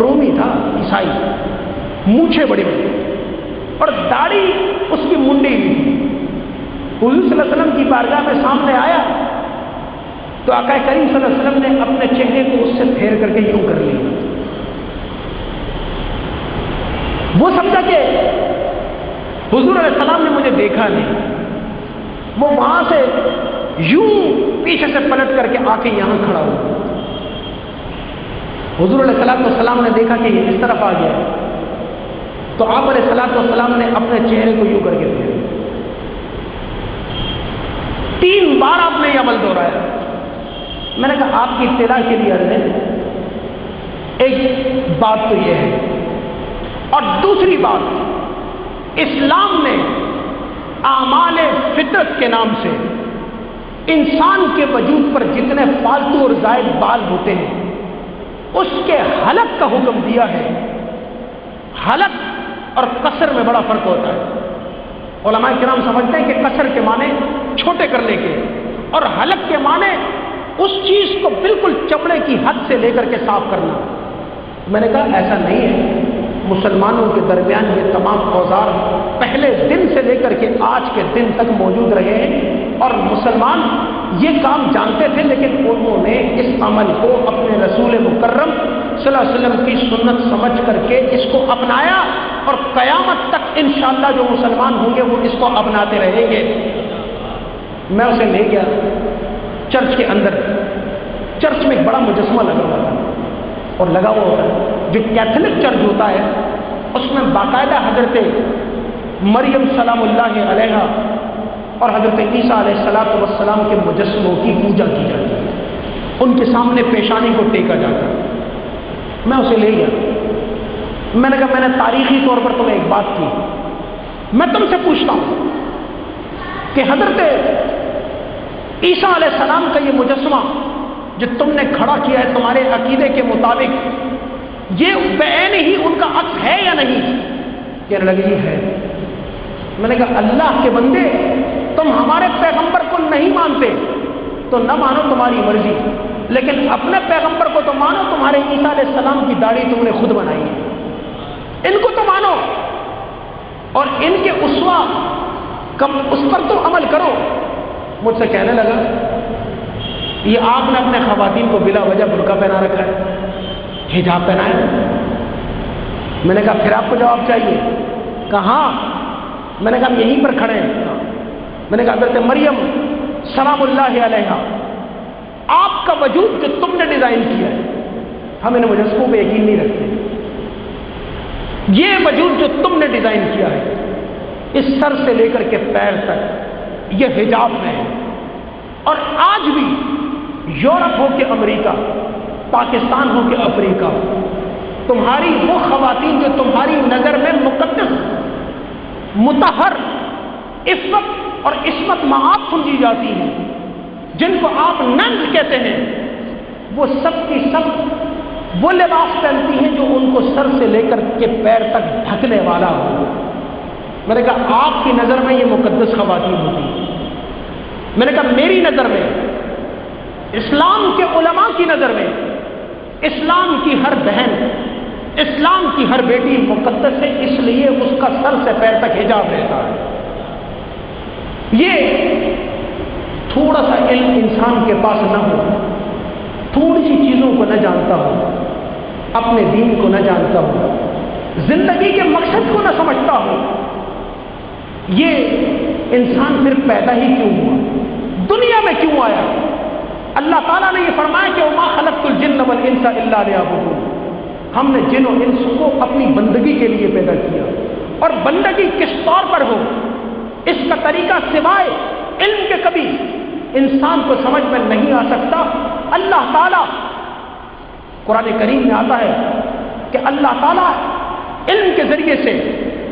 رومی تھا عیسائی، مونچھیں بڑی بڑی اور داڑھی اس کی منڈی ہوئی تھی۔ حضور صلی اللہ علیہ وسلم کی بارگاہ میں سامنے آیا تو آقا کریم صلی اللہ علیہ وسلم نے اپنے چہرے کو اس سے پھیر کر کے یوں کر لیا۔ وہ سمجھا کہ حضور علیہ السلام نے مجھے دیکھا نہیں، وہ وہاں سے یوں پیچھے سے پلٹ کر کے آ کے یہاں کھڑا ہوا۔ حضور علیہ السلام نے دیکھا کہ یہ اس طرف آ گیا تو آپ علیہ السلام نے اپنے چہرے کو یوں کر کے پھیرا۔ 3 بار آپ نے یہ عمل دہرایا۔ میں نے کہا آپ کی اطلاع کے لیے عرض ہے، ایک بات تو یہ ہے، اور دوسری بات اسلام نے اعمال فطرت کے نام سے انسان کے وجود پر جتنے فالتو اور زائد بال ہوتے ہیں اس کے حلق کا حکم دیا ہے۔ حلق اور قصر میں بڑا فرق ہوتا ہے۔ علماء کرام سمجھتے ہیں کہ قصر کے معنی چھوٹے کرنے کے اور حلق کے معنی اس چیز کو بالکل چمڑے کی حد سے لے کر کے صاف کرنا۔ میں نے کہا ایسا نہیں ہے، مسلمانوں کے درمیان یہ تمام اوزار پہلے دن سے لے کر کے آج کے دن تک موجود رہے ہیں اور مسلمان یہ کام جانتے تھے، لیکن انہوں نے اس عمل کو اپنے رسول مکرم صلی اللہ علیہ وسلم کی سنت سمجھ کر کے اس کو اپنایا، اور قیامت تک انشاءاللہ جو مسلمان ہوں گے وہ اس کو اپناتے رہیں گے۔ میں اسے لے گیا چرچ کے اندر، چرچ میں ایک بڑا مجسمہ لگا ہوا تھا، اور لگا ہوا ہوتا ہے جو کیتھولک چرچ ہوتا ہے اس میں باقاعدہ حضرت مریم سلام اللہ علیہا اور حضرت عیسیٰ علیہ السلام کے مجسموں کی پوجا کی جاتی ہے، ان کے سامنے پیشانی کو ٹیکا جاتا ہے۔ میں اسے لے گیا، میں نے کہا میں نے تاریخی طور پر تمہیں ایک بات کی، میں تم سے پوچھتا ہوں کہ حضرت عیسیٰ علیہ السلام کا یہ مجسمہ جو تم نے کھڑا کیا ہے تمہارے عقیدے کے مطابق یہ بعین ہی ان کا عکس ہے یا نہیں؟ کہنے لگے یہ ہے۔ میں نے کہا اللہ کے بندے تم ہمارے پیغمبر کو نہیں مانتے تو نہ مانو، تمہاری مرضی، لیکن اپنے پیغمبر کو تو مانو، تمہارے عیسیٰ علیہ السلام کی داڑھی تم نے خود بنائی ہے، ان کو تو مانو اور ان کے اسوہ اس پر تو عمل کرو۔ مجھ سے کہنے لگا یہ آپ نے اپنے خواتین کو بلا وجہ برقع پہنا رکھا ہے، حجاب پہنا ہے۔ میں نے کہا پھر آپ کو جواب چاہیے؟ کہاں؟ میں نے کہا ہم یہیں پر کھڑے ہیں۔ میں نے کہا حضرت مریم سلام اللہ علیہا، آپ کا وجود جو تم نے ڈیزائن کیا ہے، ہم ان مجسموں پہ یقین نہیں رکھتے، یہ وجود جو تم نے ڈیزائن کیا ہے اس سر سے لے کر کے پیر تک یہ حجاب میں ہے، اور آج بھی یورپ ہو کہ امریکہ، پاکستان ہو کہ افریقہ، تمہاری وہ خواتین جو تمہاری نظر میں مقدس، مطہر، عفت اور عصمت معاف سمجھی جاتی ہیں، جن کو آپ ننگ کہتے ہیں، وہ سب کی سب وہ لباس پہنتی ہیں جو ان کو سر سے لے کر کے پیر تک ڈھکنے والا ہو۔ میں نے کہا آپ کی نظر میں یہ مقدس خواتین ہوتی ہیں، میں نے کہا میری نظر میں، اسلام کے علماء کی نظر میں، اسلام کی ہر بہن، اسلام کی ہر بیٹی مقدس ہے، اس لیے اس کا سر سے پیر تک حجاب رہتا ہے۔ یہ تھوڑا سا علم انسان کے پاس نہ ہو، تھوڑی سی چیزوں کو نہ جانتا ہو، اپنے دین کو نہ جانتا ہو، زندگی کے مقصد کو نہ سمجھتا ہو، یہ انسان پھر پیدا ہی کیوں ہوا، دنیا میں کیوں آیا؟ اللہ تعالیٰ نے یہ فرمایا کہ وما خلقت الجن والانس الا لیعبدون، ہم نے جن و انس کو اپنی بندگی کے لیے پیدا کیا، اور بندگی کس طور پر ہو اس کا طریقہ سوائے علم کے کبھی انسان کو سمجھ میں نہیں آ سکتا۔ اللہ تعالیٰ قرآن کریم میں آتا ہے کہ اللہ تعالیٰ علم کے ذریعے سے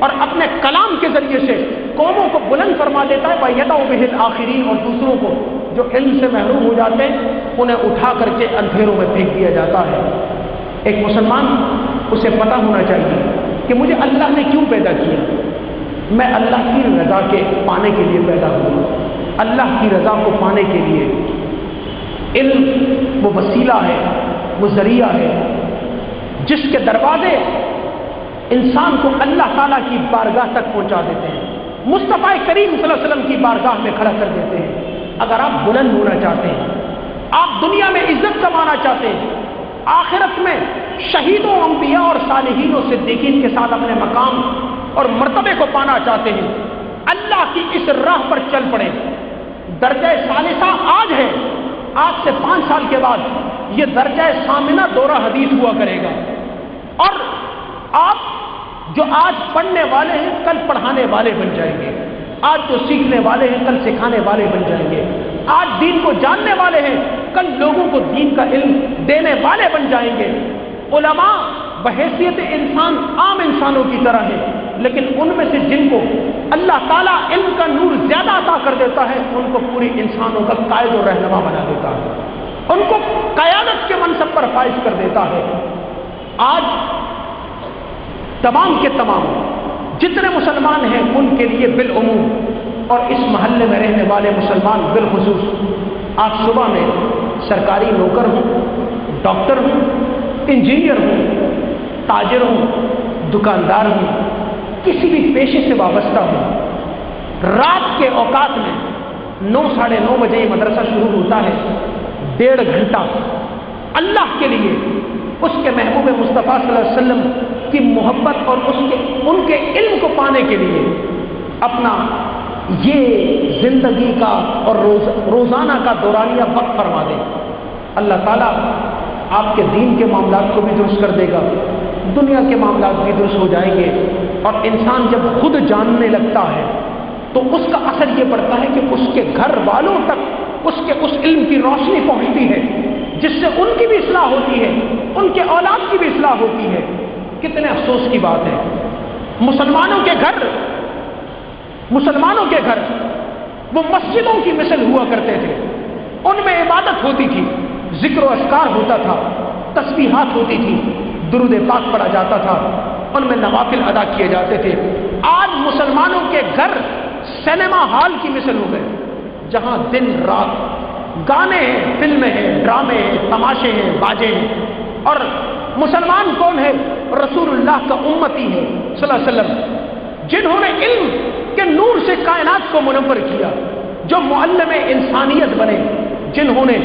اور اپنے کلام کے ذریعے سے قوموں کو بلند فرما دیتا ہے، وَيَدْعُ بِهِ الْآخِرِينَ، اور دوسروں کو جو علم سے محروم ہو جاتے ہیں انہیں اٹھا کر کے اندھیروں میں پھینک دیا جاتا ہے۔ ایک مسلمان اسے پتہ ہونا چاہیے کہ مجھے اللہ نے کیوں پیدا کیا، میں اللہ کی رضا کے پانے کے لیے پیدا ہوا، اللہ کی رضا کو پانے کے لیے علم وہ وسیلہ ہے، وہ ذریعہ ہے جس کے دروازے انسان کو اللہ تعالیٰ کی بارگاہ تک پہنچا دیتے ہیں، مصطفیٰ کریم صلی اللہ علیہ وسلم کی بارگاہ میں کھڑا کر دیتے ہیں۔ اگر آپ بلند ہونا چاہتے ہیں، آپ دنیا میں عزت کمانا چاہتے ہیں، آخرت میں شہیدوں، انبیاء اور صالحین و صدیقین کے ساتھ اپنے مقام اور مرتبے کو پانا چاہتے ہیں، اللہ کی اس راہ پر چل پڑے۔ درجہ ثالثہ آج ہے، آج سے 5 سال کے بعد یہ درجہ ثامنہ دورہ حدیث ہوا کرے گا، اور آپ جو آج پڑھنے والے ہیں کل پڑھانے والے بن جائیں گے، آج جو سیکھنے والے ہیں کل سکھانے والے بن جائیں گے، آج دین کو جاننے والے ہیں کل لوگوں کو دین کا علم دینے والے بن جائیں گے۔ علماء بحیثیت انسان عام انسانوں کی طرح ہے، لیکن ان میں سے جن کو اللہ تعالیٰ علم کا نور زیادہ عطا کر دیتا ہے ان کو پوری انسانوں کا قائد و رہنما بنا دیتا ہے، ان کو قیادت کے منصب پر فائز کر دیتا ہے۔ آج تمام کے تمام جتنے مسلمان ہیں ان کے لیے بالعموم اور اس محلے میں رہنے والے مسلمان بالخصوص، آج صبح میں سرکاری نوکر ہوں، ڈاکٹر ہوں، انجینئر ہوں، تاجر ہوں، دکاندار ہوں، کسی بھی پیشے سے وابستہ ہوں، رات کے اوقات میں 9 ساڑھے 9 بجے یہ مدرسہ شروع ہوتا ہے، 1.5 گھنٹہ اللہ کے لیے، اس کے محبوب مصطفیٰ صلی اللہ علیہ وسلم کی محبت اور ان کے علم کو پانے کے لیے اپنا یہ زندگی کا اور روزانہ کا دورانیہ وقت فرما دیں۔ اللہ تعالیٰ آپ کے دین کے معاملات کو بھی درست کر دے گا، دنیا کے معاملات بھی درست ہو جائیں گے، اور انسان جب خود جاننے لگتا ہے تو اس کا اثر یہ پڑتا ہے کہ اس کے گھر والوں تک اس علم کی روشنی پہنچتی ہے، جس سے ان کی بھی اصلاح ہوتی ہے، ان کے اولاد کی بھی اصلاح ہوتی ہے۔ کتنے افسوس کی بات ہے، مسلمانوں کے گھر وہ مسجدوں کی مثل ہوا کرتے تھے، ان میں عبادت ہوتی تھی، ذکر و اذکار ہوتا تھا، تسبیحات ہوتی تھی، درود پاک پڑھا جاتا تھا، ان میں نوافل ادا کیے جاتے تھے۔ آج مسلمانوں کے گھر سینما ہال کی مثل ہو گئے، جہاں دن رات گانے ہیں، فلمیں ہیں، ڈرامے ہیں، تماشے ہیں، باجے ہیں، اور مسلمان کون ہے؟ رسول اللہ کا امتی ہے صلی اللہ علیہ وسلم، جنہوں نے علم کے نور سے کائنات کو منور کیا، جو معلم انسانیت بنے، جنہوں نے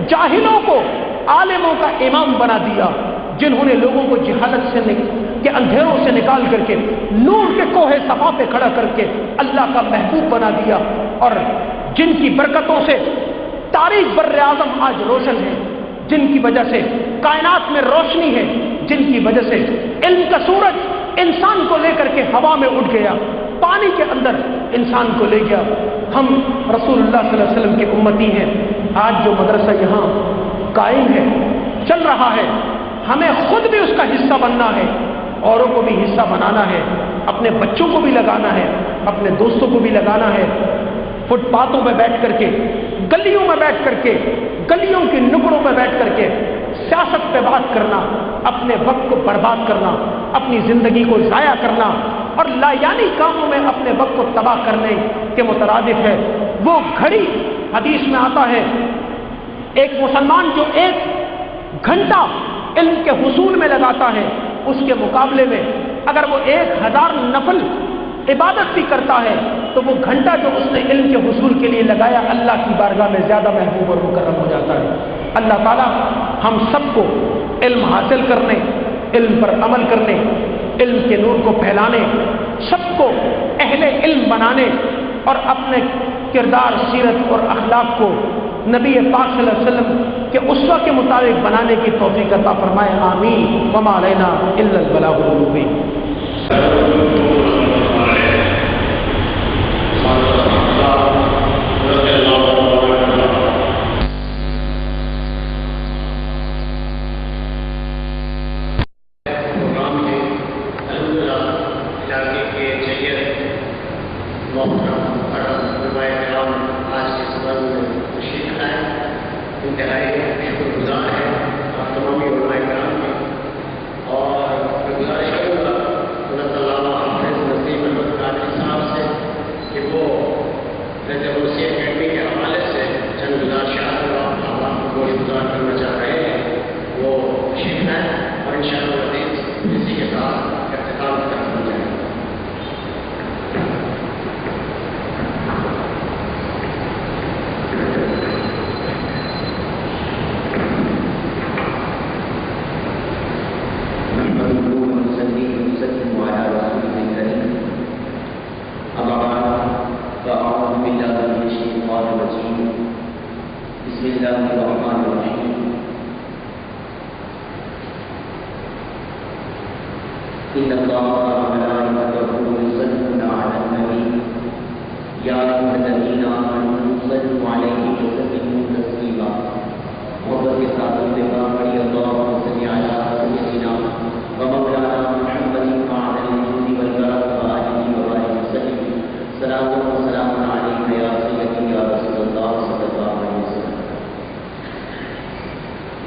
جاہلوں کو عالموں کا امام بنا دیا، جنہوں نے لوگوں کو جہالت کے اندھیروں سے نکال کر کے نور کے کوہ صفا پہ کھڑا کر کے اللہ کا محبوب بنا دیا، اور جن کی برکتوں سے تاریخ بر اعظم آج روشن ہے، جن کی وجہ سے کائنات میں روشنی ہے، جن کی وجہ سے علم کا سورج انسان کو لے کر کے ہوا میں اٹھ گیا، پانی کے اندر انسان کو لے گیا۔ ہم رسول اللہ صلی اللہ علیہ وسلم کے امتی ہیں۔ آج جو مدرسہ یہاں قائم ہے، چل رہا ہے، ہمیں خود بھی اس کا حصہ بننا ہے، اوروں کو بھی حصہ بنانا ہے۔ اپنے بچوں کو بھی لگانا ہے، اپنے دوستوں کو بھی لگانا ہے۔ فٹ پاتھوں میں بیٹھ کر کے، گلیوں میں بیٹھ کر کے، گلیوں کے نکڑوں میں بیٹھ کر کے سیاست پہ بات کرنا، اپنے وقت کو برباد کرنا، اپنی زندگی کو ضائع کرنا اور لا یعنی کاموں میں اپنے وقت کو تباہ کرنے کے مترادف ہے۔ وہ گھڑی حدیث میں آتا ہے، ایک مسلمان جو 1 گھنٹہ علم کے حصول میں لگاتا ہے، اس کے مقابلے میں اگر وہ 1000 نفل عبادت بھی کرتا ہے تو وہ گھنٹہ جو اس نے علم کے حصول کے لیے لگایا اللہ کی بارگاہ میں زیادہ محبوب اور مکرم ہو جاتا ہے۔ اللہ تعالیٰ ہم سب کو علم حاصل کرنے، علم پر عمل کرنے، علم کے نور کو پھیلانے، سب کو اہل علم بنانے اور اپنے کردار، سیرت اور اخلاق کو نبی پاک صلی اللہ علیہ وسلم کے اسوہ کے مطابق بنانے کی توفیق عطا فرمائے، آمین۔ وما علینا الا البلاغ المبین۔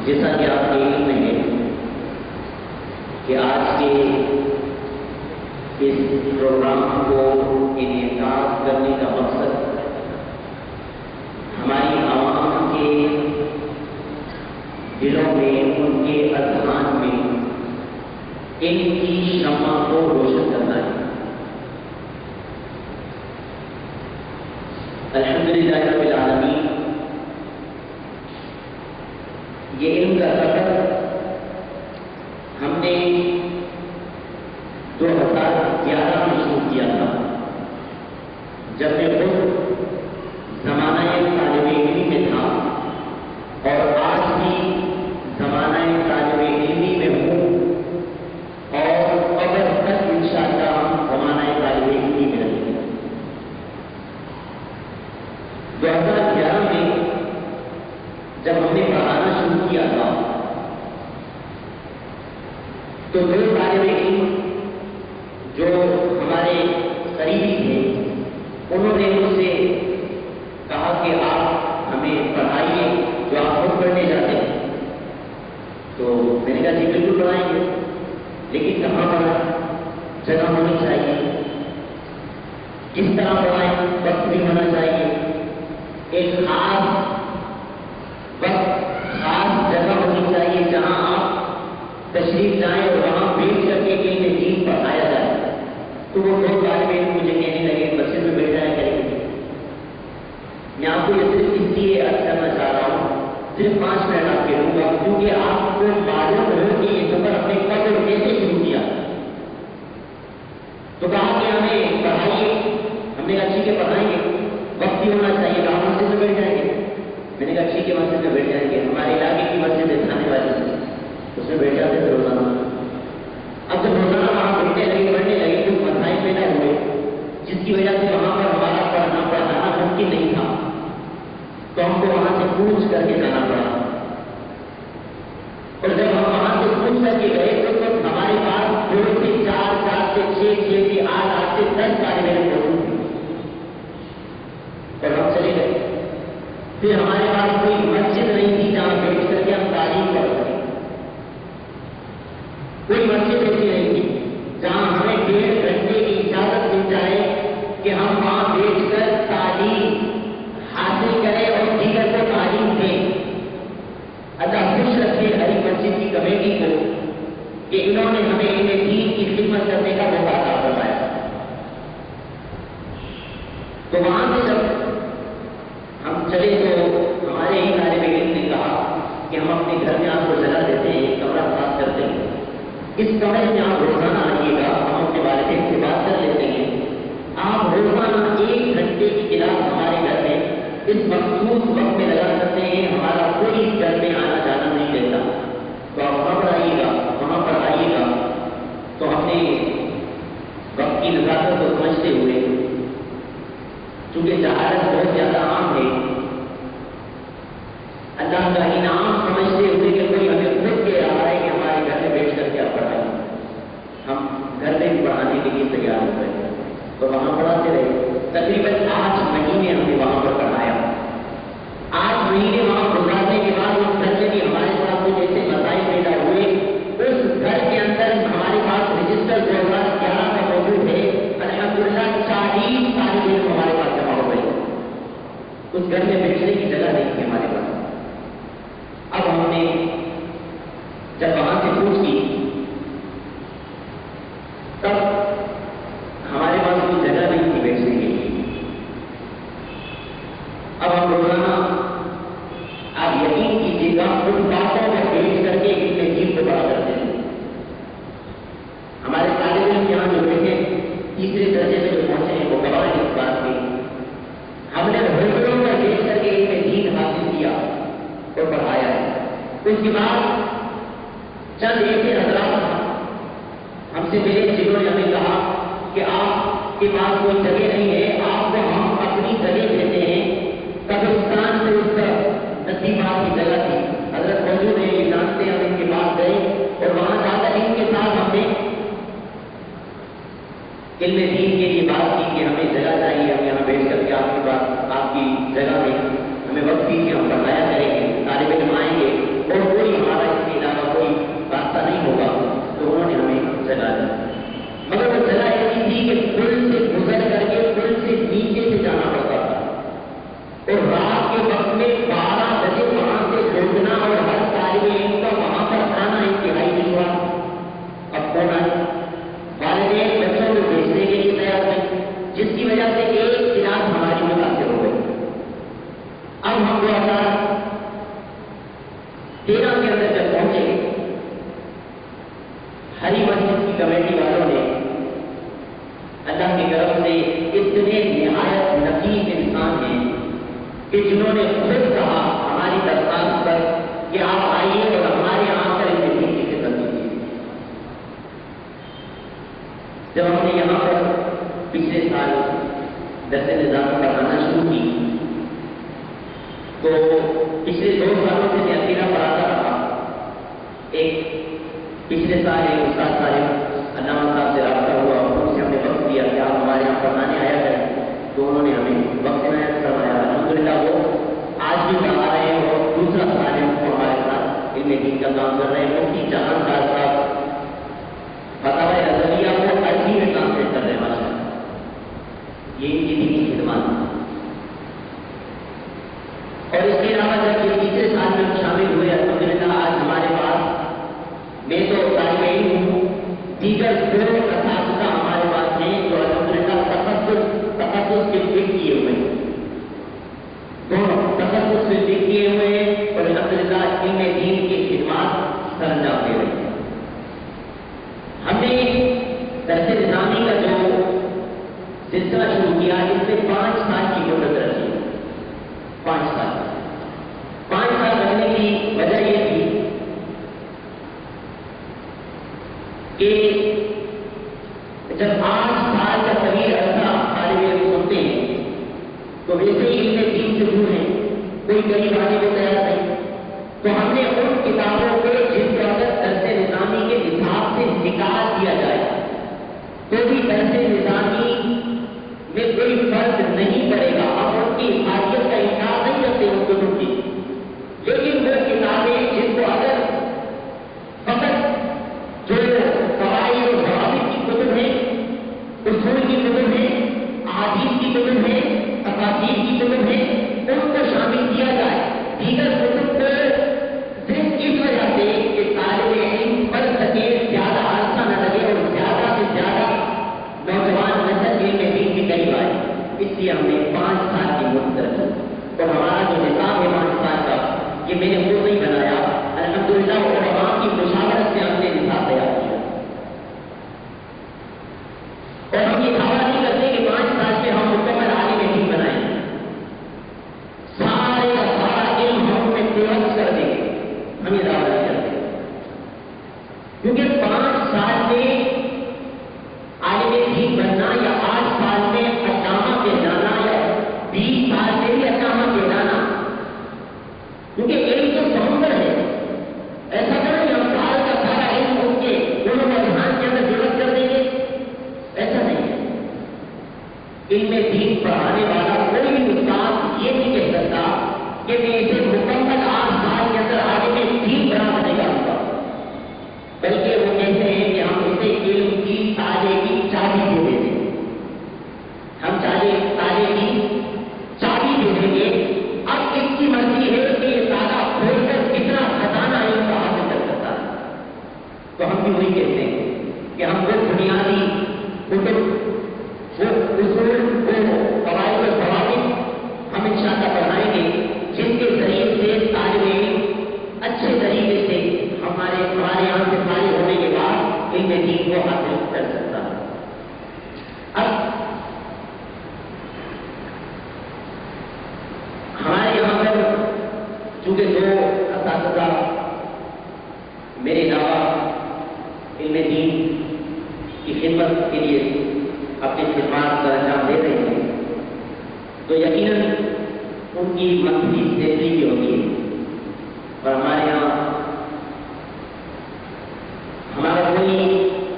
جیسا کہ آپ کے علم میں ہے کہ آج کے اس پروگرام کو انعقاد کرنے کا مقصد ہماری عوام کے دلوں میں، ان کے اذہان میں علم کی شمع کو روشن کرنا ہے۔ الحمدللہ رب العالمین، یہ علم کا سفر ہم نے 2011 میں شروع کیا تھا، جب میں خود زمانہ طالب علمی میں تھا اور آج بھی زمانہ طالب علمی میں ہوں، اور قبر تک انشاءاللہ ہم زمانہ طالب علمی میں رہیں گے۔ 2011 میں جب ہم نے پڑھانا شروع کیا تھا تو 2 طالب علم جو ہمارے قریبی تھے، انہوں نے مجھ سے کہا کہ آپ ہمیں پڑھائیے جو آپ خود پڑھنے جاتے ہیں۔ تو میں نے کہا جی بالکل پڑھائیں گے، لیکن کہاں پڑھائیں، جگہ ہونی چاہیے، کس طرح پڑھائیں، وقت بھی ہونا چاہیے، ایک خاص وقت، خاص جگہ ہونی چاہیے جہاں آپ تشریف جائیں اور وہاں بیٹھ کر کے کہیں دین پڑھایا جائے۔ تو وہ 2 طالب علم مجھے کہنے لگے مسجد میں بیٹھ جایا کریں گے۔ میں آپ کو یہ صرف اس لیے عرض کرنا چاہ رہا ہوں، صرف 5 منٹ آپ کے دوں گا، کیونکہ آپ کو معلوم ہو کہ یہ سفر اپنے قدر کیسے شروع کیا۔ تو کہا کہ ہمیں پڑھائیے، ہم نے کہا ٹھیک ہے پڑھائیں گے، وقت بھی ہونا چاہیے، کہا مسجد میں بیٹھ جائیں گے۔ میں نے کہا ٹھیک ہے مسجد میں بیٹھ جائیں گے، ہمارے علاقے کی مسجد ہے تھانے والی، اس میں بیٹھ جاتے تھے روزانہ۔ اب جب روزانہ وہاں بیٹھنے لگے، پڑھنے لگے، کچھ مسائل پیدا ہوئے جس کی وجہ سے وہاں پر ہمارا پڑھانا ممکن نہیں تھا، تو ہم کو وہاں سے پوچھ کر کے جانا پڑا۔ اور جب ہم وہاں سے پوچھ کر کے گئے تو ہمارے پاس 2 سے 4، 4 سے 6، 6 سے پھر ہمارے پاس کوئی مسجد نہیں تھی جہاں بیٹھ کر کے ہم تعلیم پڑھ سکیں. کوئی مسجد ایسی نہیں تھی جہاں ہمیں 1.5 گھنٹے کی اجازت مل جائے کہ ہم وہاں بیٹھ کر تعلیم حاصل کریں اور دیگر کو تعلیم دیں. اللہ خوش رکھے ہری مسجد کی کمیٹی کو کہ انہوں نے ہمیں ان دین کی خدمت کرنے کا موقع عطا فرمایا. تو وہاں سے جب ہم چلے تو ہمارے ہی طالب علم نے کہا کہ ہم اپنے گھر میں آپ کو جگہ دیتے ہیں، ایک کمرہ خاص کرتے ہیں، اس کمرے میں آپ روزانہ آئیے گا، ہم اپنے والدین سے بات کر لیتے ہیں، آپ روزانہ 1 گھنٹے کی کلاس ہمارے گھر میں اس مخصوص وقت میں لگا سکتے ہیں، ہمارا کوئی گھر میں آنا جانا نہیں دیتا. تو آپ وہاں پر آئیے گا، وہاں پر آئیے گا. تو ہم نے وقت کی نزاکت کو سمجھتے ہوئے، چونکہ جہالت بہت زیادہ عام ہے، اللہ کا انعام سمجھتے ہوئے کہ کوئی ہمیں خود کہہ رہا ہے کہ ہمارے گھر میں بیٹھ کر کے آپ پڑھائیں، ہم گھر میں بھی پڑھانے کے لیے تیار ہو گئے. تو وہاں پڑھاتے رہے. تقریباً 8 مہینے ہم نے وہاں پر پڑھایا. 8 مہینے وہاں گزارنے کے بعد اس گھر میں بھی ہمارے پاس کچھ ایسے مسائل پیدا ہوئے. اس گھر کے اندر ہمارے پاس رجسٹر 2011 کا موجود ہے. الحمدللہ 40 طالب علم ہمارے پاس جمع ہو گئے. اس گھر میں بیٹھنے کی جگہ نہیں تھی ہمارے پاس. اب ہم نے جب وہاں سے پوچھ کی تب ہمارے پاس کوئی جگہ نہیں تھی بیٹھنے کے لیے. اب ہم روزانہ آپ یقین کیجیے گا ان باتوں میں بیٹھ کر کے اتنے دین کو بڑا کرتے ہیں. ہمارے طالب علم یہاں جو بیٹھے 3 درجے میں جو پہنچے ہیں وہ گواہ اس بات کی. ہم نے ہوٹلوں میں بیٹھ کر کے ان میں دین حاصل کیا اور پڑھایا ہے. اس کے بعد چند ایسے حضرات ہم سے ملے جنہوں نے ہمیں کہا کہ آپ کے پاس کوئی جگہ نہیں ہے، آپ کو ہم اپنی جگہ دیتے ہیں. قبرستان سے اس طرف نصیبات کی جگہ تھی، حضرت موجود ہیں، یہ جانتے ہیں. ہم ان کے پاس گئے اور وہاں جا کر ان کے ساتھ ہم نے علم دین کے لیے بات کی کہ ہمیں جگہ چاہیے، ہم یہاں بیٹھ کر کے آپ کی بات، آپ کی جگہ میں ہمیں وقت دیجیے، ہم پڑھایا کریں گے، طالب علم آئیں گے اور کوئی ہمارا اس کے علاوہ کوئی راستہ نہیں ہوگا. تو انہوں نے ہمیں جگہ دی. مگر وہ جگہ ایسی تھی کہ پل سے گزر کر کے پل سے نیچے سے جانا پڑتا تھا اور رات کے وقت میں 12 بجے وہاں سے لوٹنا اور ہر طالب علم کا وہاں پر آنا انتہائی دشوار. اب کون آئے؟ والدین بچوں کو بھیجنے کے لیے تیار نہیں، جس کی وجہ سے ایک کلاس ہماری متاثر ہو گئی. اب ہم 2013 کے اندر جب پہنچے، ہری مسجد کی کمیٹی والوں نے اللہ کی طرف سے اتنے نہایت نقیب انسان ہیں کہ جنہوں نے خود کہا ہماری درخواست پر کہ آپ آئیے اور ہمارے یہاں پر ان دین کی خدمت کیجیے. جب ہم نے یہاں پر پچھلے سال درس نظام پڑھانا شروع کی تو پچھلے 2 سالوں سے میں اکیلا پڑھاتا رہا. ایک پچھلے سال ایک استاد صاحب علامہ صاحب سے رابطہ ہوا، ان سے ہم نے وقت دیا کہ آپ ہمارے یہاں پڑھانے آیا کریں. تو انہوں نے ہمیں وقت عنایت کروایا. الحمدللہ وہ آج بھی پڑھا رہے ہیں اور دوسرا سال ہے ان کو ہمارے ساتھ علم دین کا کام کر رہے ہیں. مفتی جہان صاحب فتاوی ازلیہ کو عربی میں ٹرانسلیٹ کر رہے ہیں. ماشاء اللہ یہ ان کی دینی خدمات. اور اس کے علاوہ جب یہ تیسرے سال میں شامل ہوئے الحمدللہ آج ہمارے پاس میں تو طالب علم ہوں، دیگر 2 اساتذہ ہمارے پاس ہیں جو الحمدللہ تخصص کے فکر کیے ہوئے ہیں. دونوں تخصص سے فکر کیے ہوئے ہیں اور الحمدللہ علم دین کی خدمات سر انجام دے رہے ہیں. ہم نے درس نظامی کا جو سلسلہ شروع کیا اس میں 5 سال کی مدت رکھی. 5 سال رکھنے کی وجہ یہ تھی کہ جب 8 سال کا طویل عرصہ طالب علم سنتے ہیں تو ویسے ہی علم دین سے دور ہیں، کوئی قریب آنے کو تیار نہیں. تو ہم نے ان کتابوں کو جن کا درس نظامی کے حساب سے نکال دیا جائے تو بھی درس نظامی میں کوئی فرق نہیں پڑے گا. اب ان کی حفاظت کا انکار نہیں کرتے، ان کو احادیث کی کتب ہیں، تفاسیر کی کتب ہیں، ان کو شامل کیا جائے. دیگر کتب کو صرف اس وجہ سے کہ طالب علم پڑھ سکے، زیادہ عرصہ نہ لگے اور زیادہ سے زیادہ نوجوان نسل علم دین کی قریب آئے. اس لیے ہم نے 5 سال کی مدت رکھی اور ہمارا جو نظام ہے 5 سال کا یہ میں نے خود نہیں بنایا. الحمدللہ علماء کی مشاورت سے ہم نے نظام تیار کیا. اور ہم یہ دعویٰ نہیں کرتے کہ 5 سال میں ہم مکمل عالم دین بنائیں. سارے کا سارا علم ہم میں تیز کر دیں گے، ہم یہ دعویٰ نہیں کرتے. کیونکہ 5 سال میں عالم دین بننا یا 8 سال میں علامہ کہلانا یا 20 سال میں بھی علامہ کہلانا، کیونکہ علم تو سمندر ہے. ایسا کریں ہم سال کا سارا علم ہو کے دونوں اذہان کے اندر جمع کر دیں گے، ایسا نہیں ہے. علم دین پڑھانے والا کوئی بھی استاد یہ نہیں کہہ سکتا کہ میں اسے مکمل 8 سال کے اندر عالم دین بنا دے گا، بلکہ وہ کہتے ہیں کہ ہم اسے علم کی تالے کی چابی دے دیں گے. ہم تالے کی چابی دے دیں گے. اب اس کی مرضی ہے کہ یہ تالا کھول کر کتنا خزانہ علم کا حاصل کر سکتا ہے. تو ہم بھی وہی کہتے ہیں کہ ہم وہ بنیادی کتب، وہ اصول، وہ قواعد و ضوابط ہم انشاءاللہ پڑھائیں گے جن کے ذریعے سے طالب علم اچھے طریقے سے ہمارے یہاں سے فارغ ہونے کے بعد علم دین کو حاصل کر سکتا ہے. اب ہمارے یہاں پر چونکہ 2 اساتذہ میرے علاوہ علم دین کی خدمت کے لیے اپنی خدمات کا انجام دے رہے ہیں، تو یقیناً ان کی منتھلی سیلری بھی ہوتی ہے. اور ہمارے یہاں ہمارا کوئی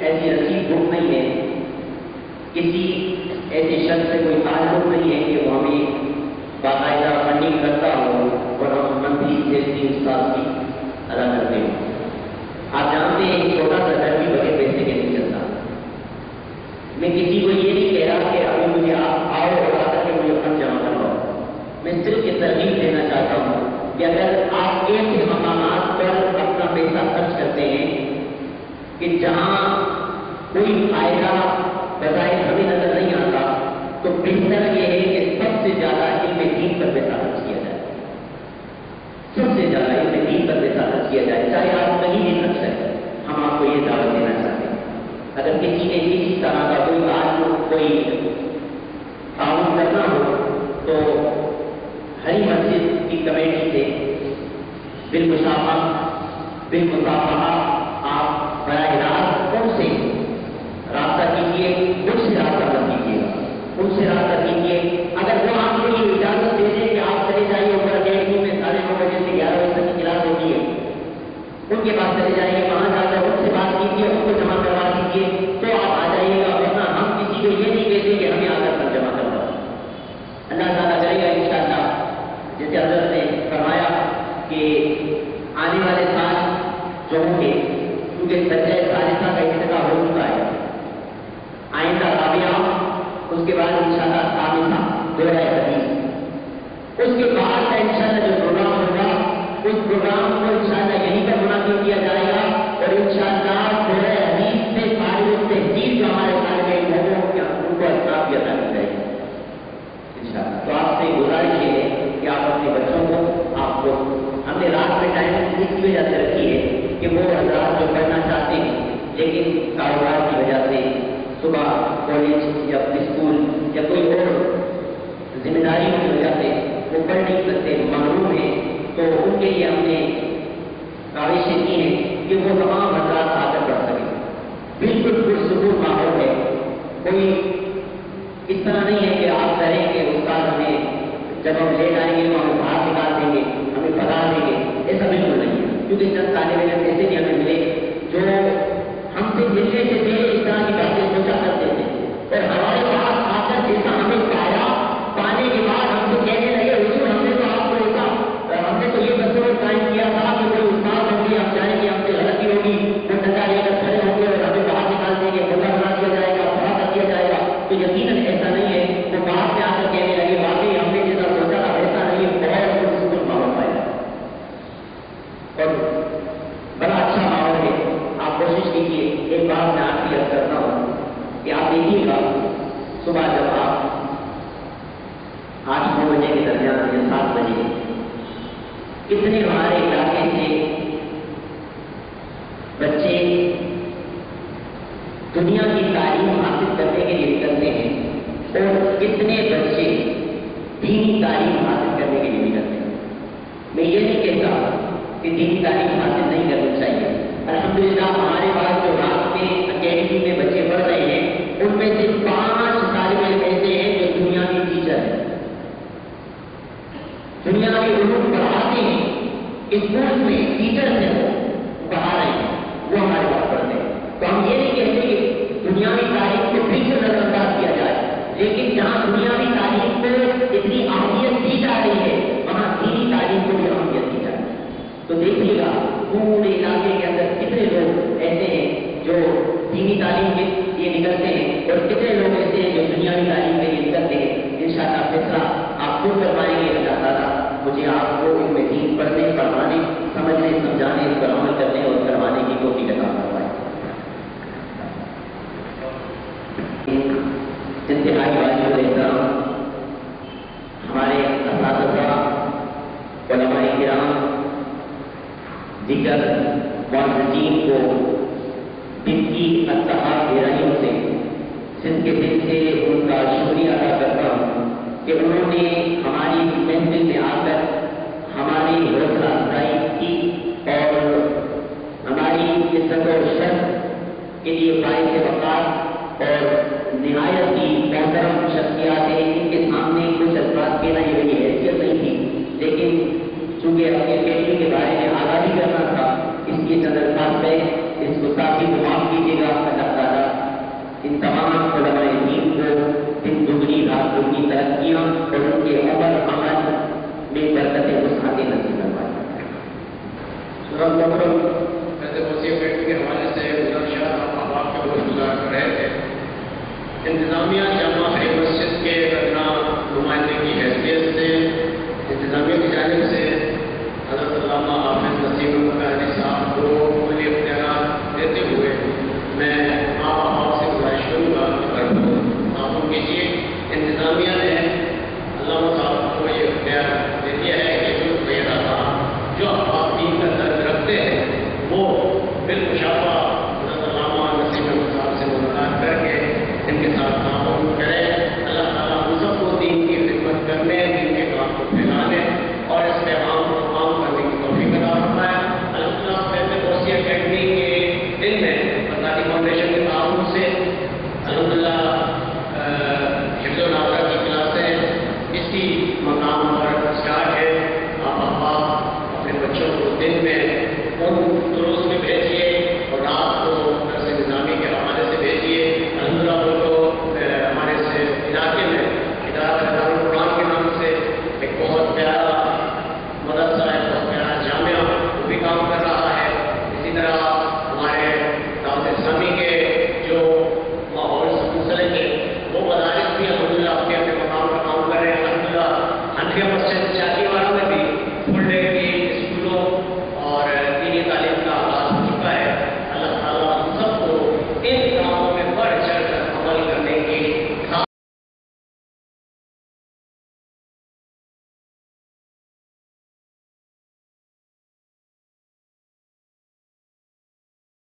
ایسی رسید بک نہیں ہے، کسی ایسے شخص سے کوئی تعلق نہیں ہے کہ وہ ہمیں باقاعدہ فنڈنگ کرتا ہو اور ہم منتھلی سیلری استاد کی ادا کرتے ہوں. آپ جانتے ہیں ایک چھوٹا سا گھر بھی بڑے پیسے کے نہیں چلتا. میں کسی کو یہ نہیں کہہ رہا کہ ابھی مجھے آپ آؤ اور آ کر کے مجھے فنڈ جمع کرواؤ. میں صرف یہ ترغیب دینا چاہتا ہوں کہ اگر آپ ایسے مقامات پر اپنا پیسہ خرچ کرتے ہیں کہ جہاں کوئی فائدہ بظاہر ہمیں نظر نہیں آتا، تو بہتر یہ ہے کہ سب سے زیادہ علم دین پر پیسہ خرچ کیا جائے. سب سے زیادہ علم دین پر پیسہ خرچ کیا جائے، چاہے آپ کہیں بھی خرچ کریں. ہم آپ کو یہ دعوت دینا چاہتے ہیں. اگر کسی نے کسی طرح کا کوئی تعلق، کوئی تعاون کرنا ہو تو ہری مسجد کی کمیٹی سے بالمصافحہ آپ براہ راست ان سے رابطہ کیجیے. ان سے رابطہ مت کیجیے گا، ان سے رابطہ کیجیے. اگر وہ آپ کو یہ اجازت دے دیں کہ آپ چلے جائیے اوپر گیٹ میں 9:30 بجے سے 11 بجے تک کی کلاس ہوتی ہے، ان کے پاس چلے جائیے، وہاں جا کر ان سے بات کیجیے، ان کو جمع کروا دیجیے تو آپ آ جائیے گا. ورنہ ہم کسی کو یہ نہیں کہتے کہ ہمیں آ کر جمع کروا. اللہ تعالیٰ کرے گا انشاءاللہ. جیسے حضرت نے فرمایا کہ آنے والے سال جو ہوں گے، کیونکہ سجدہ ثالثہ کا ابتدا ہو چکا ہے، آئندہ رابعہ، اس کے بعد انشاءاللہ خامسہ دورہ حدیث، اس کے بعد کا انشاءاللہ جو پروگرام ہوگا اس پروگرام کو انشاءاللہ یہیں پر منعقد کیا جائے گا. اور انشاءاللہ دورہ حدیث سے فارغ التحصیل جو ہمارے طالب علم ہوں ان کو اطراف بھی عطا کی جائے گی انشاءاللہ. تو آپ سے گزارش یہ ہے کہ آپ اپنے بچوں کو، آپ کو ہم نے رات میں ٹائم اس کی وجہ سے رکھی ہے کہ وہ حضرات جو پڑھنا چاہتے ہیں لیکن کاروبار کی وجہ سے صبح کالج یا اسکول یا کوئی اور ذمہ داریوں کی وجہ سے وہ پڑھ نہیں سکتے، محروم ہیں، تو ان کے لیے ہم نے کاوشیں کی ہیں کہ وہ تمام حضرات آ کر پڑھ سکیں. بالکل پرسکون ماحول ہے. کوئی اس طرح نہیں ہے کہ آپ کہیں کہ استاد ہمیں جب ہم لیٹ آئیں گے تو ہمیں باہر نکال دیں گے، ہمیں بتا دیں گے. ایسا بالکل نہیں ہے. کیونکہ چند طالب علم ایسے بھی ہمیں ملے جو ہم سے ملنے سے پہلے اس طرح کی باتیں سوچا کرتے تھے اور ہمارے پاس آ کر جیسا ہمیں پایا، پانے کے بعد ہم سے کہنے لگے حضور ہم نے تو آپ کو ایسا، ہم نے تو یہ تصور قائم کیا تھا کہ کوئی استاد ہوں گے، ہم جائیں گے، ہم سے غلطی ہوگی، وہ ڈنڈا لے کر کھڑے ہوں گے اور ہمیں باہر نکال دیں گے، بولا بنا دیا جائے گا، بڑا کر دیا جائے گا. تو یقیناً ایسا نہیں ہے، وہ باہر سے آ کر کہنے لگے واقعی ہم نے جیسا سوچا تھا ویسا نہیں ہے، بہت پرسکون ماحول پایا اور بڑا اچھا ماحول ہے۔ آپ کوشش کیجیے، ایک بات میں آپ کی عرض کرتا ہوں کہ آپ دیکھیے گا صبح جب آپ 8-9 بجے کے درمیان یا 7 بجے کتنے ہمارے علاقے سے بچے دنیا کی تعلیم حاصل کرنے کے لیے نکلتے ہیں اور کتنے بچے دینی تعلیم حاصل کرنے کے لیے نکلتے ہیں۔ میں یہ نہیں کہتا کہ دینی تعلیم حاصل نہیں کرنی چاہیے، الحمدللہ ہمارے پاس جو رات میں اکیڈمی میں بچے پڑھ رہے ہیں ان میں سے 5 طالب علم ایسے ہیں جو دنیا کی ٹیچر ہیں، دنیا کے علوم پڑھاتے ہیں، اسکول میں ٹیچر ہیں، وہ پڑھا رہے ہیں، وہ ہمارے پاس پڑھتے ہیں۔ تو ہم یہ نہیں کہتے کہ دنیاوی تعلیم کو پھر سے نظر انداز کیا جائے، لیکن جہاں دنیاوی تعلیم کو اتنی اہمیت دی جا رہی ہے وہاں دینی تعلیم کو بھی اہمیت دی جائے۔ تو دیکھیے گا پورے علاقے کے اندر کتنے لوگ ایسے ہیں جو دینی تعلیم کے لیے نکلتے ہیں اور کتنے لوگ ایسے ہیں جو دنیاوی تعلیم کے لیے نکلتے ہیں۔ انشاءاللہ فیصلہ آپ خود کروائیں گے۔ اللہ تعالیٰ مجھے آپ کو ان میں دین پڑھنے، پڑھانے، سمجھنے، سمجھانے، اس پر عمل کرنے اور کروانے کی توفیق عطا فرمائے۔ انتہائی واجب احترام ہمارے اساتذہ، علماء کرام، دیگر معززین کو دن کی اتحاد گہرائیوں سے سندھ کے دل سے ان کا شکریہ ادا کرتا ہوں کہ انہوں نے ہماری محفل میں آ کر ہماری حوصلہ افزائی کی اور ہماری عزت و شرف کے لیے باعث وقار اور نہایت ہی محترم شخصیات ہیں۔ ان کے سامنے کچھ الفاظ کہنا یہ میری حیثیت نہیں تھی، لیکن چونکہ اپنے اکیڈمی کے بارے میں آگاہی کرنا تھا اس لیے چند الفاظ پہ اس کو صافی معاف کیجیے گا۔ اللہ تعالیٰ ان تمام علماء دین کو دن دگنی رات دگنی ترقیاں اور ان کے عمل عمل میں برکت وسعت نصیب فرمائے۔ سورہ محرم ویسے وسیع بیٹھ کے حوالے سے گزشتہ آپ کے گزار کر رہے تھے۔ انتظامیہ جامع مسجد